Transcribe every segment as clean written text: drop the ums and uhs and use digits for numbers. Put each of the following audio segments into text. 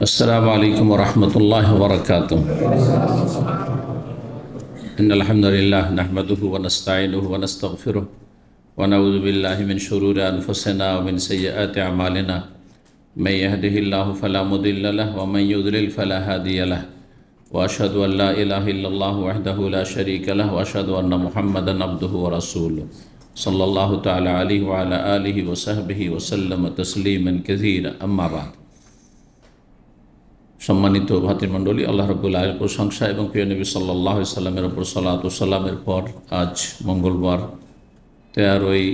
अस्सलामु अलैकुम वरहमतुल्लाहि वबरकातुहू। इन्नल हम्दुलिल्लाह नहमदुहु व नस्तईनुहु व नस्तगफिरुहु व नऊज़ु बिल्लाहि मिन शुरूरि अनफुसिना व मिन सय्यिआति अमालिना। मैं यहदिहिल्लाहु फला मुदिल्ल लहु व मन युद्लिल फला हादिय लहु व अशहदु अन ला इलाहा इल्लल्लाहु वहदहु ला शरीका लहु व अशहदु अन्न मुहम्मदन अब्दुहु व रसूलुहु सल्लल्लाहु तआला अलैहि व अला आलिहि व सहबिहि व सल्लम तस्लीमन कसीरा। अम्मा बाद। सम्मानित भातृमंडলী, আল্লাহ রাব্বুল আলামিনের প্রশংসা এবং প্রিয় নবী সাল্লাল্লাহু আলাইহি সাল্লামের উপর সালাত ও সালামের পর আজ মঙ্গলবার 13ই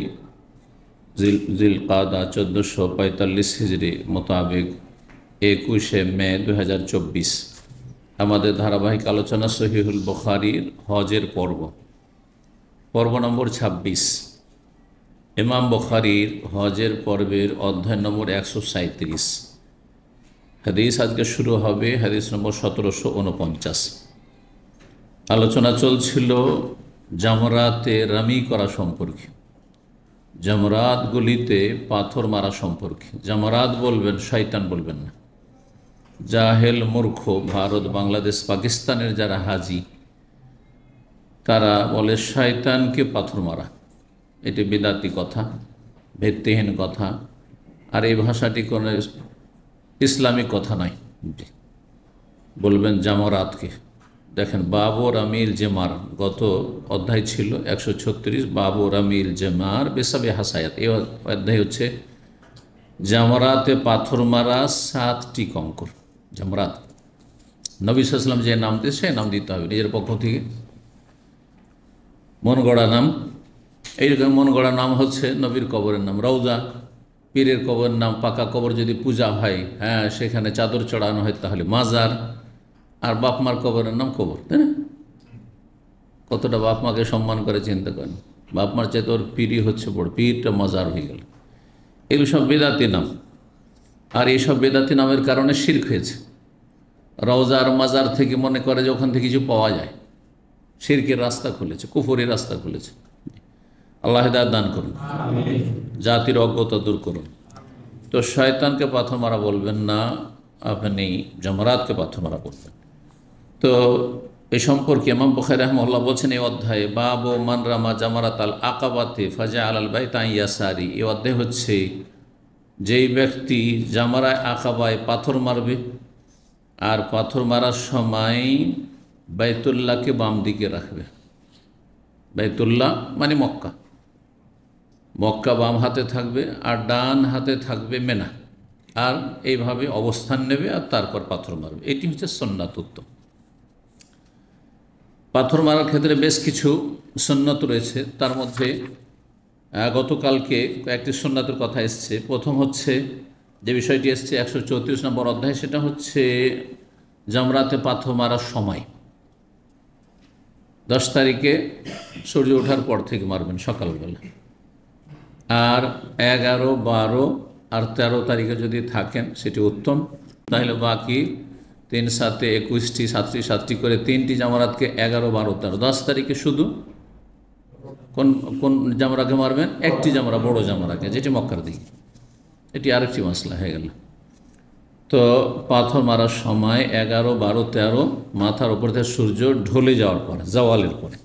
জিলকাদা 1445 হিজরি মোতাবেক 21শে মে 2024 আমাদের ধারাবাহিক আলোচনা সহিহুল বুখারীর হজের পর্ব নম্বর 26। ইমাম বুখারীর হজের পর্বের অধ্যায় নম্বর 137। হাদিস আজকে শুরু হবে হাদিস নম্বর 1749। আলোচনা চলছিল জামরাতে রামি করা সম্পর্কে, জামরাতগুলিতে পাথর মারা সম্পর্কে। জামরাত বলবেন, শয়তান বলবেন না। জাহেল মূর্খ ভারত, বাংলাদেশ, পাকিস্তানের যারা হাজি তারা বলে শয়তানকে পাথর মারা। এটি বিদাতি কথা, ভিত্তিহীন কথা, আর এই ভাষাটি কোনো ইসলামিক কথা নয়। বলবেন জামরাতকে। দেখেন, বাবর আমিল জেমার, গত অধ্যায় ছিল 136, বাবর আমিল জেমার বেসাবে হাসায়াত। এই অধ্যায় হচ্ছে জামরাতে পাথর মারা 7টি কঙ্কর। জামরাত নবী সাল্লাল্লাহু আলাইহি ওয়াসাল্লাম যে নাম দিয়েছে সে নাম দিতে হবে, নিজের পক্ষ থেকে মন গড়া নাম। এইরকম মন গড়া নাম হচ্ছে নবীর কবরের নাম রওজা, পীরের কবর নাম, পাকা কবর যদি পূজা হয়, হ্যাঁ, সেখানে চাদর চড়ানো হয় তাহলে মাজার, আর বাপমার কবরের নাম কবর, তাই না? কতটা বাপ মাকে সম্মান করে চিন্তা করেন। বাপমার চাইতে ওর পীরই হচ্ছে বড়, পীরটা মাজার হয়ে গেল। এগুলো সব বেদাতি নাম, আর এইসব বেদাতি নামের কারণে শিরক হয়েছে। রওজা আর মাজার থেকে মনে করে যে ওখান থেকে কিছু পাওয়া যায়, শিরকের রাস্তা খুলেছে, কুফরের রাস্তা খুলেছে। আল্লাহ হিদায়াত দান করুন, জাতির অজ্ঞতা দূর করুন। তো শয়তানকে পাথর মারা বলবেন না, আপনি জামরাতকে পাথর মারা বলবেন। তো এই সম্পর্কে ইমাম বুখারী রাহিমাহুল্লাহ বলছেন এই অধ্যায়ে, বাবু মান রামা জামারাত আল আকাবাতে ফাজা আল বাইতা ইয়াসারি। এই অধ্যায় হচ্ছে যেই ব্যক্তি জামারায় আকাবায় পাথর মারবে আর পাথর মারার সময় বাইতুল্লাহকে বাম দিকে রাখবে। বাইতুল্লাহ মানে মক্কা, মক্কা বাম হাতে থাকবে আর ডান হাতে থাকবে মেনা, আর এইভাবে অবস্থান নেবে আর তারপর পাথর মারবে। এটি হচ্ছে সুন্নাত উত্তম। পাথর মারার ক্ষেত্রে বেশ কিছু সুন্নত রয়েছে, তার মধ্যে গতকালকে কয়েকটি সুন্নাতের কথা এসছে। প্রথম হচ্ছে যে বিষয়টি এসছে 134 নম্বর অধ্যায়, সেটা হচ্ছে জামরাতে পাথর মারার সময় 10 তারিখে সূর্য ওঠার পর থেকে মারবেন সকালবেলা, আর 11, 12 আর 13 তারিখে যদি থাকেন সেটি উত্তম। তাহলে বাকি 3, 7, 21টি, 7টি 7টি করে 3টি জামরাতকে 11, 12, 13, 10 তারিখে শুধু কোন জামরাকে মারবেন? একটি জামরা, বড় জামরাকে, যেটি মক্কার দিকে। এটি আরেকটি মাসলা হয়ে গেল। তো পাথর মারার সময় 11, 12, 13 মাথার উপর থেকে সূর্য ঢলে যাওয়ার পরে, জাওয়ালের পরে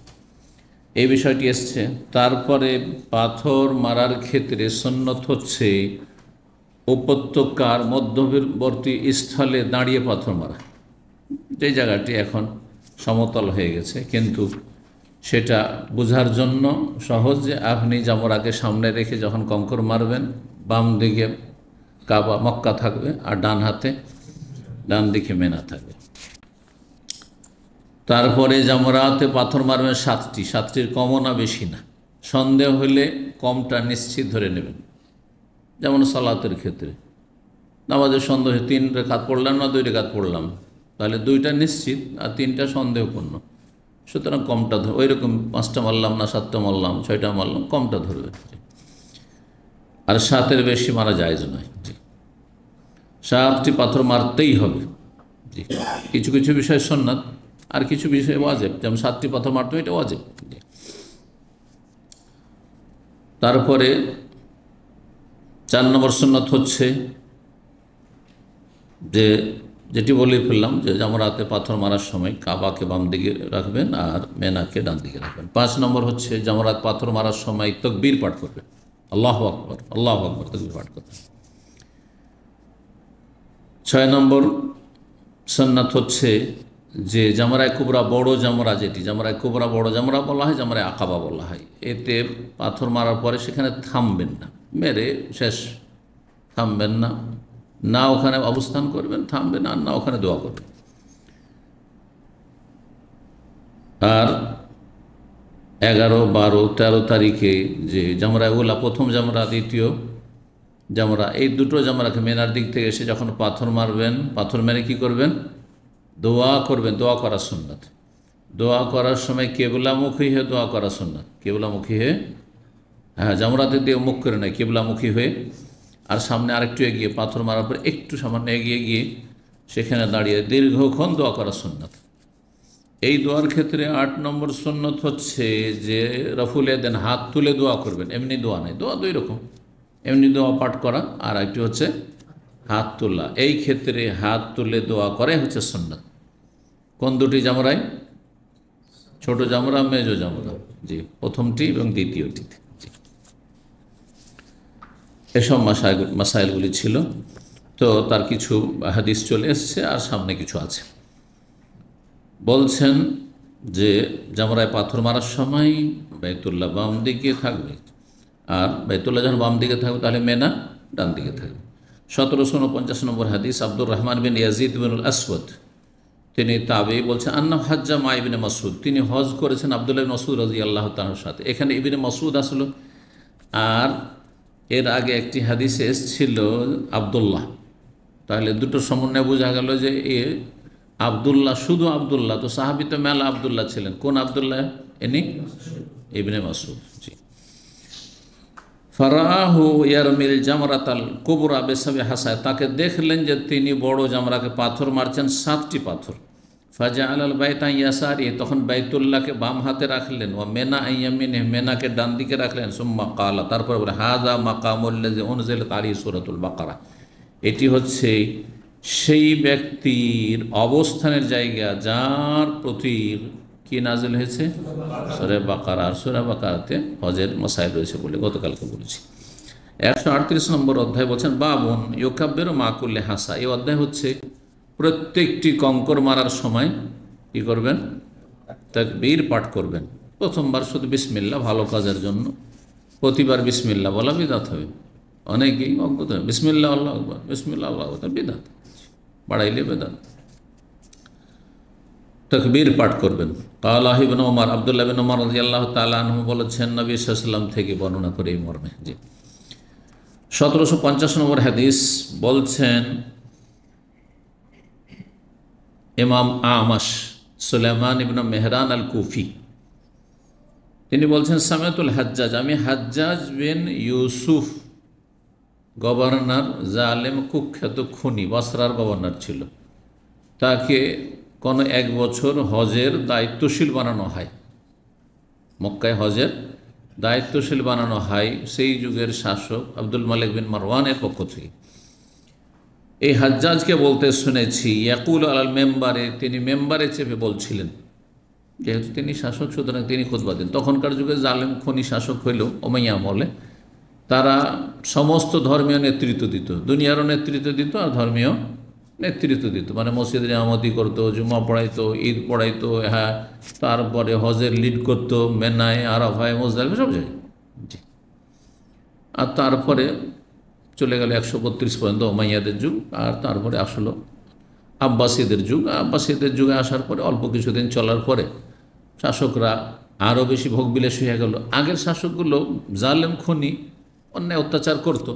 এই বিষয়টি এসছে। তারপরে পাথর মারার ক্ষেত্রে সুন্নত হচ্ছে উপত্যকার মধ্যবর্তী স্থলে দাঁড়িয়ে পাথর মারা। যে জায়গাটি এখন সমতল হয়ে গেছে, কিন্তু সেটা বোঝার জন্য সহজ যে আপনি জামরাকে সামনে রেখে যখন কঙ্কর মারবেন, বাম দিকে কাবা মক্কা থাকবে আর ডান দিকে মেনা থাকবে। তারপরে জামরাতে পাথর মারবেন 7টির কমও না বেশি না। সন্দেহ হলে কমটা নিশ্চিত ধরে নেবেন। যেমন সালাতের ক্ষেত্রে নামাজের সন্দেহ, 3 রাকাত পড়লাম না 2 রাকাত পড়লাম, তাহলে 2টা নিশ্চিত আর 3টা সন্দেহপূর্ণ। সুতরাং কমটা ধর, ওই রকম 5টা মারলাম না 7টা মারলাম 6টা মারলাম, কমটা ধরবে। আর 7-এর বেশি মারা জায়েজ নয়। 7টি পাথর মারতেই হবে। জি, কিছু কিছু বিষয় সুন্নাত আর কিছু বিষয় ওয়াজিব, যেমন 7টি পাথর মারতে হবে, এটা ওয়াজিব। তারপরে 4 নম্বর সুন্নাত হচ্ছে যে যেটি বলে ফেললাম যে জামরাতে পাথর মারার সময় কাবাকে বাম দিকে রাখবেন আর মেনাকে ডান দিকে রাখবেন। 5 নম্বর হচ্ছে জামরাত পাথর মারার সময় তকবীর পাঠ করবেন, আল্লাহু আকবার, আল্লাহু আকবার তকবীর পাঠ করবেন। 6 নম্বর সুন্নাত হচ্ছে যে জামরায়ে কুবরা বড় জামরা, যেটি জামরায়ে কুবরা বড় জামরা বলা হয়, জামরায়ে আকাবা বলা হয়, এতে পাথর মারার পরে সেখানে থামবেন না, মেরে শেষ, থামবেন না, না ওখানে অবস্থান করবেন, থামবেন আর না ওখানে দোয়া করবেন। আর 11, 12, 13 তারিখে যে জামরায়ে উলা, প্রথম জামরা, দ্বিতীয় জামরা, এই দুটো জামরাকে মেনার দিক থেকে এসে যখন পাথর মারবেন, পাথর মেরে কি করবেন? দোয়া করবেন। দোয়া করা সুন্নাত। দোয়া করার সময় কেবলামুখী হয়ে দোয়া করা সুন্নাত। কেবলামুখী হয়ে, হ্যাঁ, জামরাতে দিয়ে মুখ করে নেয়, কেবলামুখী হয়ে, আর সামনে আরেকটু এগিয়ে, পাথর মারার পর একটু সামান্য এগিয়ে গিয়ে সেখানে দাঁড়িয়ে দীর্ঘক্ষণ দোয়া করা সুন্নাত। এই দোয়ার ক্ষেত্রে 8 নম্বর সুন্নত হচ্ছে যে রফুল ইয়াদাইন, হাত তুলে দোয়া করবেন। এমনি দোয়া নেই, দোয়া দুই রকম, এমনি দোয়া পাঠ করা আর একটি হচ্ছে হাত তোলা। এই ক্ষেত্রে হাত তুলে দোয়া করাই হচ্ছে সুন্নাত। কোন দুটি জামরায়? ছোট জামরা, মেজো জামরা, জি, প্রথমটি এবং দ্বিতীয়টি। এসব মাসাইলগুলি ছিল। তো তার কিছু হাদিস চলে এসছে আর সামনে কিছু আছে। বলছেন যে জামরায় পাথর মারার সময় বাইতুল্লাহ বাম দিকে থাকবে, আর বাইতুল্লাহ যখন বাম দিকে থাকবে তাহলে মেনা ডান দিকে থাকবে। 1749 নম্বর হাদিস, আব্দুর রহমান বিন ইয়াজিদ বিনুল আসওয়াদ, তিনি তাবি, বলছেন আন্না হাজ্জা মা ইবনে মাসউদ, তিনি হজ করেছেন আব্দুল্লাহ ইবনে মাসউদ রাদিয়াল্লাহু তাআলার সাথে। এখানে ইবনে মাসউদ আসলো, আর এর আগে একটি হাদিসে এসেছিল আবদুল্লাহ। তাহলে দুটো সমন্বয়ে বোঝা গেল যে এ আবদুল্লাহ, শুধু আবদুল্লাহ, তো সাহাবী তো মেলা আবদুল্লাহ ছিলেন। কোন আবদুল্লাহ? ইনি ইবনে মাসউদ। জি। ফারাহু ইয়ারমিল জামরাতাল কুবরা বিসাবি হাসায়, তাকে দেখলেন যে তিনি বড় জামরাকে পাথর মারছেন 7টি পাথর। ফাজা আলাল বাইতা ইয়াসারি, তখন বাইতুল্লাহকে বাম হাতে রাখলেন, ও মেনা ইয়ামিনে, মেনাকে ডান দিকে রাখলেন। সুম্মা কালা, তারপরে বলে হাযা মাকামুল্লাযী উনজিলাত আলাইহি সূরাতুল বাকারা, এটি হচ্ছে সেই ব্যক্তির অবস্থানের জায়গা যার প্রতি কি নাজিল হয়েছে? সূরা বাকারা। আর সূরা বাকারাতে হজের মাসাইল রয়েছে বলে গতকালকে বলেছি। 138 নম্বর অধ্যায় বলছেন বাবুন ইউকাব্বিরু মা কুল্লি হাসা। এই অধ্যায় হচ্ছে প্রত্যেকটি কঙ্কর মারার সময় কি করবেন? তাকবীর পাঠ করবেন। প্রথমবার শুধু বিসমিল্লাহ, ভালো কাজের জন্য। প্রতিবার বিসমিল্লাহ বলা বিদাত হবে। অনেকেই অজ্ঞত, বিসমিল্লাহ আল্লাহু আকবার, বিসমিল্লাহ আল্লাহু আকবার, বিদাত, বাড়াইলে বেদাত। তাকবীর পাঠ করবেন। কালা ইবনে ওমর, আব্দুল্লাহ ইবনে ওমর রাদিয়াল্লাহু তাআলা আনহু বলেছেন, নবী সাল্লাল্লাহু আলাইহি ওয়াসাল্লাম থেকে বর্ণনা করে এই মর্মে। জি। 1750 নম্বর হাদিস বলছেন ইমাম আমাশ সুলাইমান ইবনে মেহরান আল কুফি, তিনি বলছেন সামিতুল হাজ্জাজ, আমি হাজ্জাজ বিন ইউসুফ, গভর্নর জালেম, কুখ্যাত খুনি, বসরার গভর্নর ছিল, তাকে কোনো 1 বছর হজের দায়িত্বশীল বানানো হয়। মক্কায় হজের দায়িত্বশীল বানানো হয় সেই যুগের শাসক আব্দুল মালিক বিন মারওয়ানের পক্ষ থেকে। এই হাজ্জাজকে বলতে শুনেছি ইয়াকুল আলাল মেম্বারে, তিনি মেম্বারে চেপে বলছিলেন, যেহেতু তিনি শাসক সুতরাং তিনি খুতবা দেন। তখনকার যুগে জালেম খনি শাসক হইল উমাইয়া আমলে, তারা সমস্ত ধর্মীয় নেতৃত্ব দিত, দুনিয়ারও নেতৃত্ব দিত আর ধর্মীয় নেতৃত্ব দিত, মানে মসজিদের ইমামতি করতো, জুমা পড়াইতো, ঈদ পড়াইতো, হ্যাঁ, তারপরে হজের লিড করতো, মেনায়, আরাফায়, মুজদালিফা, সব জায়গায়। জি। আর তারপরে চলে গেল 132 পর্যন্ত উমাইয়াদের যুগ, আর তারপরে আসলো আব্বাসীদের যুগ। আব্বাসীদের যুগে আসার পরে অল্প কিছুদিন চলার পরে শাসকরা আরও বেশি ভোগবিলাসী হয়ে গেল। আগের শাসকগুলো জালেম খুনি, অন্যায় অত্যাচার করত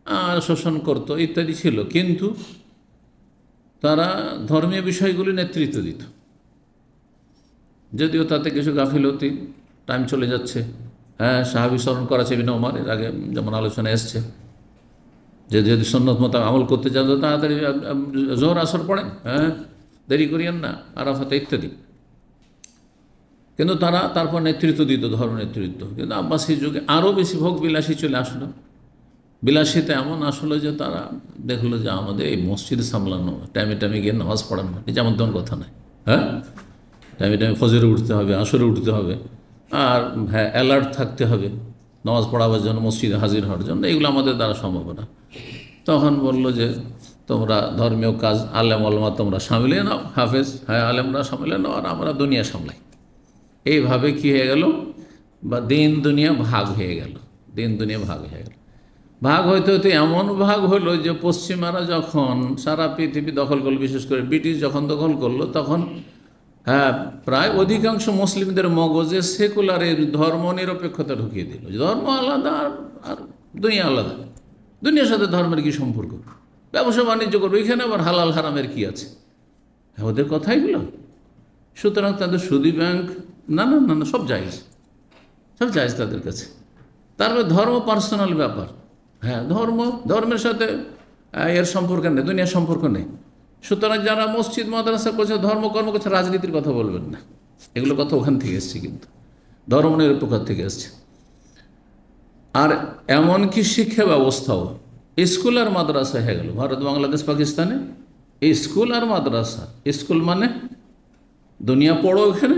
আর শোষণ করত ইত্যাদি ছিল, কিন্তু তারা ধর্মীয় বিষয়গুলি নেতৃত্ব দিত, যদিও তাতে কিছু গাফিলতি, টাইম চলে যাচ্ছে। হ্যাঁ, সাহাবী স্মরণ করা ইবনে ওমর, এর আগে যেমন আলোচনা এসছে, যে যদি সুন্নত মতো আমল করতে চান তো তাড়াতাড়ি জোহর আসর পড়েন, হ্যাঁ, দেরি করিয়েন না, আরাফাতে ইত্যাদি। কিন্তু তারা তারপর নেতৃত্ব দিত, ধর্ম নেতৃত্ব। কিন্তু আব্বাসী যুগে আরও বেশি ভোগ বিলাসী চলে আসলো। বিলাসিতা এমন আসলো যে তারা দেখলো যে আমাদের এই মসজিদ সামলানো, টাইমে টাইমে গিয়ে নামাজ পড়ানো, যেমন তেমন কথা নয়। হ্যাঁ, টাইমে টাইমে ফজরে উঠতে হবে, আসরে উঠতে হবে, আর হ্যাঁ অ্যালার্ট থাকতে হবে নামাজ পড়াবার জন্য, মসজিদে হাজির হওয়ার জন্য, এগুলো আমাদের দ্বারা সম্ভব না। তখন বলল যে তোমরা ধর্মীয় কাজ আলেম আলমা তোমরা সামলে নাও, হাফেজ হ্যাঁ আলেমরা সামলে নাও, আর আমরা দুনিয়া সামলাই। এইভাবে কি হয়ে গেল, বা দিন দুনিয়া ভাগ হয়ে গেল, দিন দুনিয়া ভাগ হয়ে গেল। ভাগ হইতে হইতে এমন ভাগ হলো যে পশ্চিমারা যখন সারা পৃথিবী দখল করলো, বিশেষ করে ব্রিটিশ যখন দখল করলো, তখন হ্যাঁ প্রায় অধিকাংশ মুসলিমদের মগজে সেকুলারের ধর্ম নিরপেক্ষতা ঢুকিয়ে দিল। ধর্ম আলাদা আর দুনিয়া আলাদা, দুনিয়ার সাথে ধর্মের কি সম্পর্ক, ব্যবসা বাণিজ্য করবো, এখানে আবার হালাল হারামের কি আছে, হ্যাঁ ওদের কথাইগুলো। সুতরাং তাদের সুদী ব্যাংক না না না না সব জায়েজ, সব জায়েজ তাদের কাছে। তারপরে ধর্ম পার্সোনাল ব্যাপার, হ্যাঁ ধর্মের সাথে এর সম্পর্ক নেই, দুনিয়ার সম্পর্ক নেই। সুতরাং যারা মসজিদ মাদ্রাসা করছে, ধর্মকর্ম করছে, রাজনীতির কথা বলবেন না, এগুলো কথা ওখান থেকে এসছে, কিন্তু ধর্ম নিরপেক্ষতা থেকে এসছে। আর এমনকি শিক্ষা ব্যবস্থাও স্কুল আর মাদ্রাসা হয়ে গেল ভারত, বাংলাদেশ, পাকিস্তানে। স্কুল আর মাদ্রাসা, স্কুল মানে দুনিয়া পড়ো ওখানে,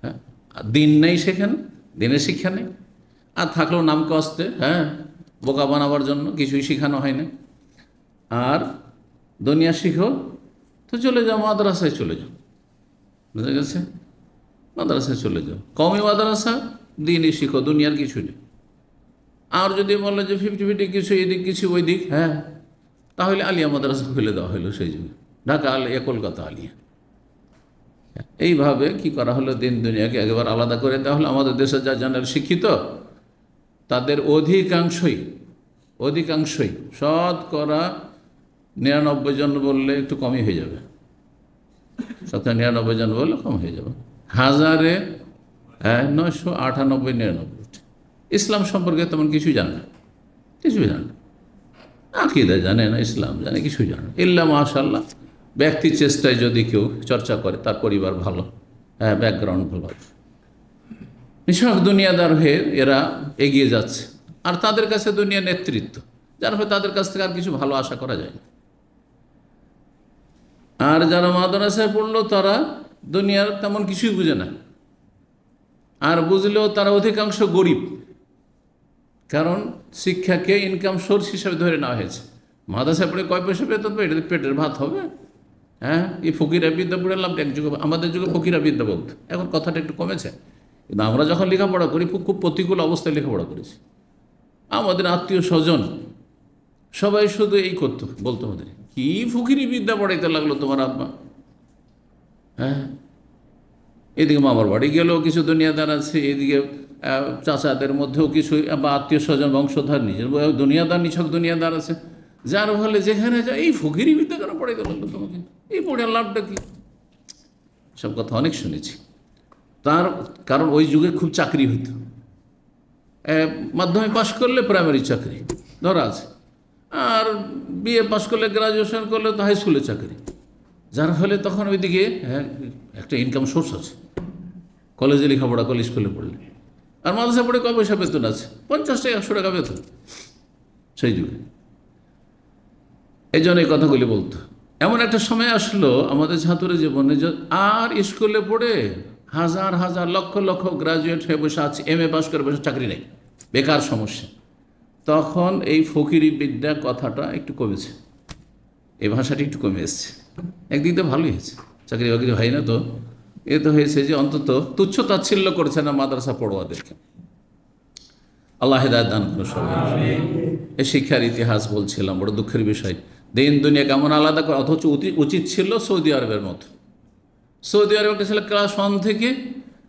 হ্যাঁ দিন নেই সেখানে, দিনের শিক্ষা নেই, আর থাকলেও নামকে আসতে হ্যাঁ বোকা বানাবার জন্য কিছুই শেখানো হয় না। আর দুনিয়া শিখো তো চলে যাও মাদ্রাসায়, চলে যাও, বুঝা গেছে, মাদ্রাসায় চলে যাও, কওমি মাদ্রাসা, দিনই শিখো, দুনিয়ার কিছু নেই। আর যদি বলে যে 50-50 কিছু এদিক কিছু ওই দিক, হ্যাঁ তাহলে আলিয়া মাদ্রাসা খুলে দেওয়া হলো সেই যুগে, ঢাকা আলিয়া, কলকাতা আলিয়া। এইভাবে কি করা হলো, দিন দুনিয়াকে একেবারে আলাদা করে দেওয়া হলো। আমাদের দেশের যা জানার শিক্ষিত তাদের অধিকাংশই 99% জন বললে একটু কমই হয়ে যাবে, 99 জন বললে কম হয়ে যাবে, 998-99 ইসলাম সম্পর্কে তেমন কিছুই জানে না, কিছুই জানে না, আকীদা জানে না, ইসলাম জানে, কিছুই জানে না। ইল্লা মাশাআল্লাহ ব্যক্তির চেষ্টায় যদি কেউ চর্চা করে, তার পরিবার ভালো, হ্যাঁ ব্যাকগ্রাউন্ড ভালো আছে, নিঃসক দুনিয়াদার হয়ে এরা এগিয়ে যাচ্ছে। আর তাদের কাছে দুনিয়া নেতৃত্ব, যার ফলে তাদের কাছ থেকে আর কিছু ভালো আশা করা যায় না। আর যারা মাদ্রাসায় পড়লো তারা দুনিয়ার তেমন কিছুই বুঝে না, আর বুঝলেও তারা অধিকাংশ গরিব, কারণ শিক্ষাকে ইনকাম সোর্স হিসাবে ধরে নেওয়া হয়েছে। মাদ্রাসায় পড়ে কয় পয়সা পেতে হবে, এটা পেটের ভাত হবে, হ্যাঁ এই ফকিরা বিদ্যা পড়ে লাভ। এক যুগে, আমাদের যুগে ফকিরা বিদ্যা বলতো, এখন কথাটা একটু কমেছে, কিন্তু আমরা যখন লেখাপড়া করি খুব প্রতিকূল অবস্থায় লেখাপড়া করেছি। আমাদের আত্মীয় স্বজন সবাই শুধু এই করতো, বলতো আমাদের কি ফকিরি বিদ্যা পড়াইতে লাগলো তোমার আব্বা, হ্যাঁ এদিকে মামার বাড়ি গেলেও কিছু দুনিয়াদার আছে, এদিকে চাচাদের মধ্যেও কিছু বা আত্মীয় স্বজন বংশধর নিজের দুনিয়াদার, নিছক দুনিয়াদার আছে, যার ফলে যেখানে যায় এই ফকিরি বিদ্যা কেন পড়াইতে লাগলো তোমাকে, এই পড়ে লাভটা কি, সব কথা অনেক শুনেছি। তার কারণ ওই যুগে খুব চাকরি হইত, মাধ্যমিক পাশ করলে প্রাইমারি চাকরি ধরা আছে, আর বিএ পাশ করলে, গ্রাজুয়েশন করলে তো হাই স্কুলে চাকরি, যার ফলে তখন ওইদিকে একটা ইনকাম সোর্স আছে। কলেজে লেখাপড়া করলে, স্কুলে পড়লে, আর মাদ্রাসা পড়ে কয় পয়সা বেতন আছে, 50 টাকা 100 টাকা বেতন সেই যুগে। এই জন্য এই কথাগুলি বলতো। এমন একটা সময় আসলো আমাদের ছাত্রের জীবনে, আর স্কুলে পড়ে হাজার হাজার লক্ষ লক্ষ গ্রাজুয়েট হয়ে বসে আছে, MA পাস করে বসে, চাকরি নেই, বেকার সমস্যা। তখন এই ফকিরি বিদ্যা কথাটা একটু কমেছে, এই ভাষাটি একটু কমে এসছে। একদিক দিয়ে ভালোই হয়েছে, চাকরি বাকরি হয় না তো, এ তো হয়েছে যে অন্তত তুচ্ছ তাচ্ছিল্য করছে না মাদ্রাসা পড়ুয়াদেরকে। আল্লাহ হেদায়েত দান করো সবাই। এই শিক্ষার ইতিহাস বলছিলাম, বড় দুঃখের বিষয়, দিন দুনিয়া কেমন আলাদা করে, অথচ উচিত ছিল সৌদি আরবের মতো। সৌদি আরবের ছিল ক্লাস 1 থেকে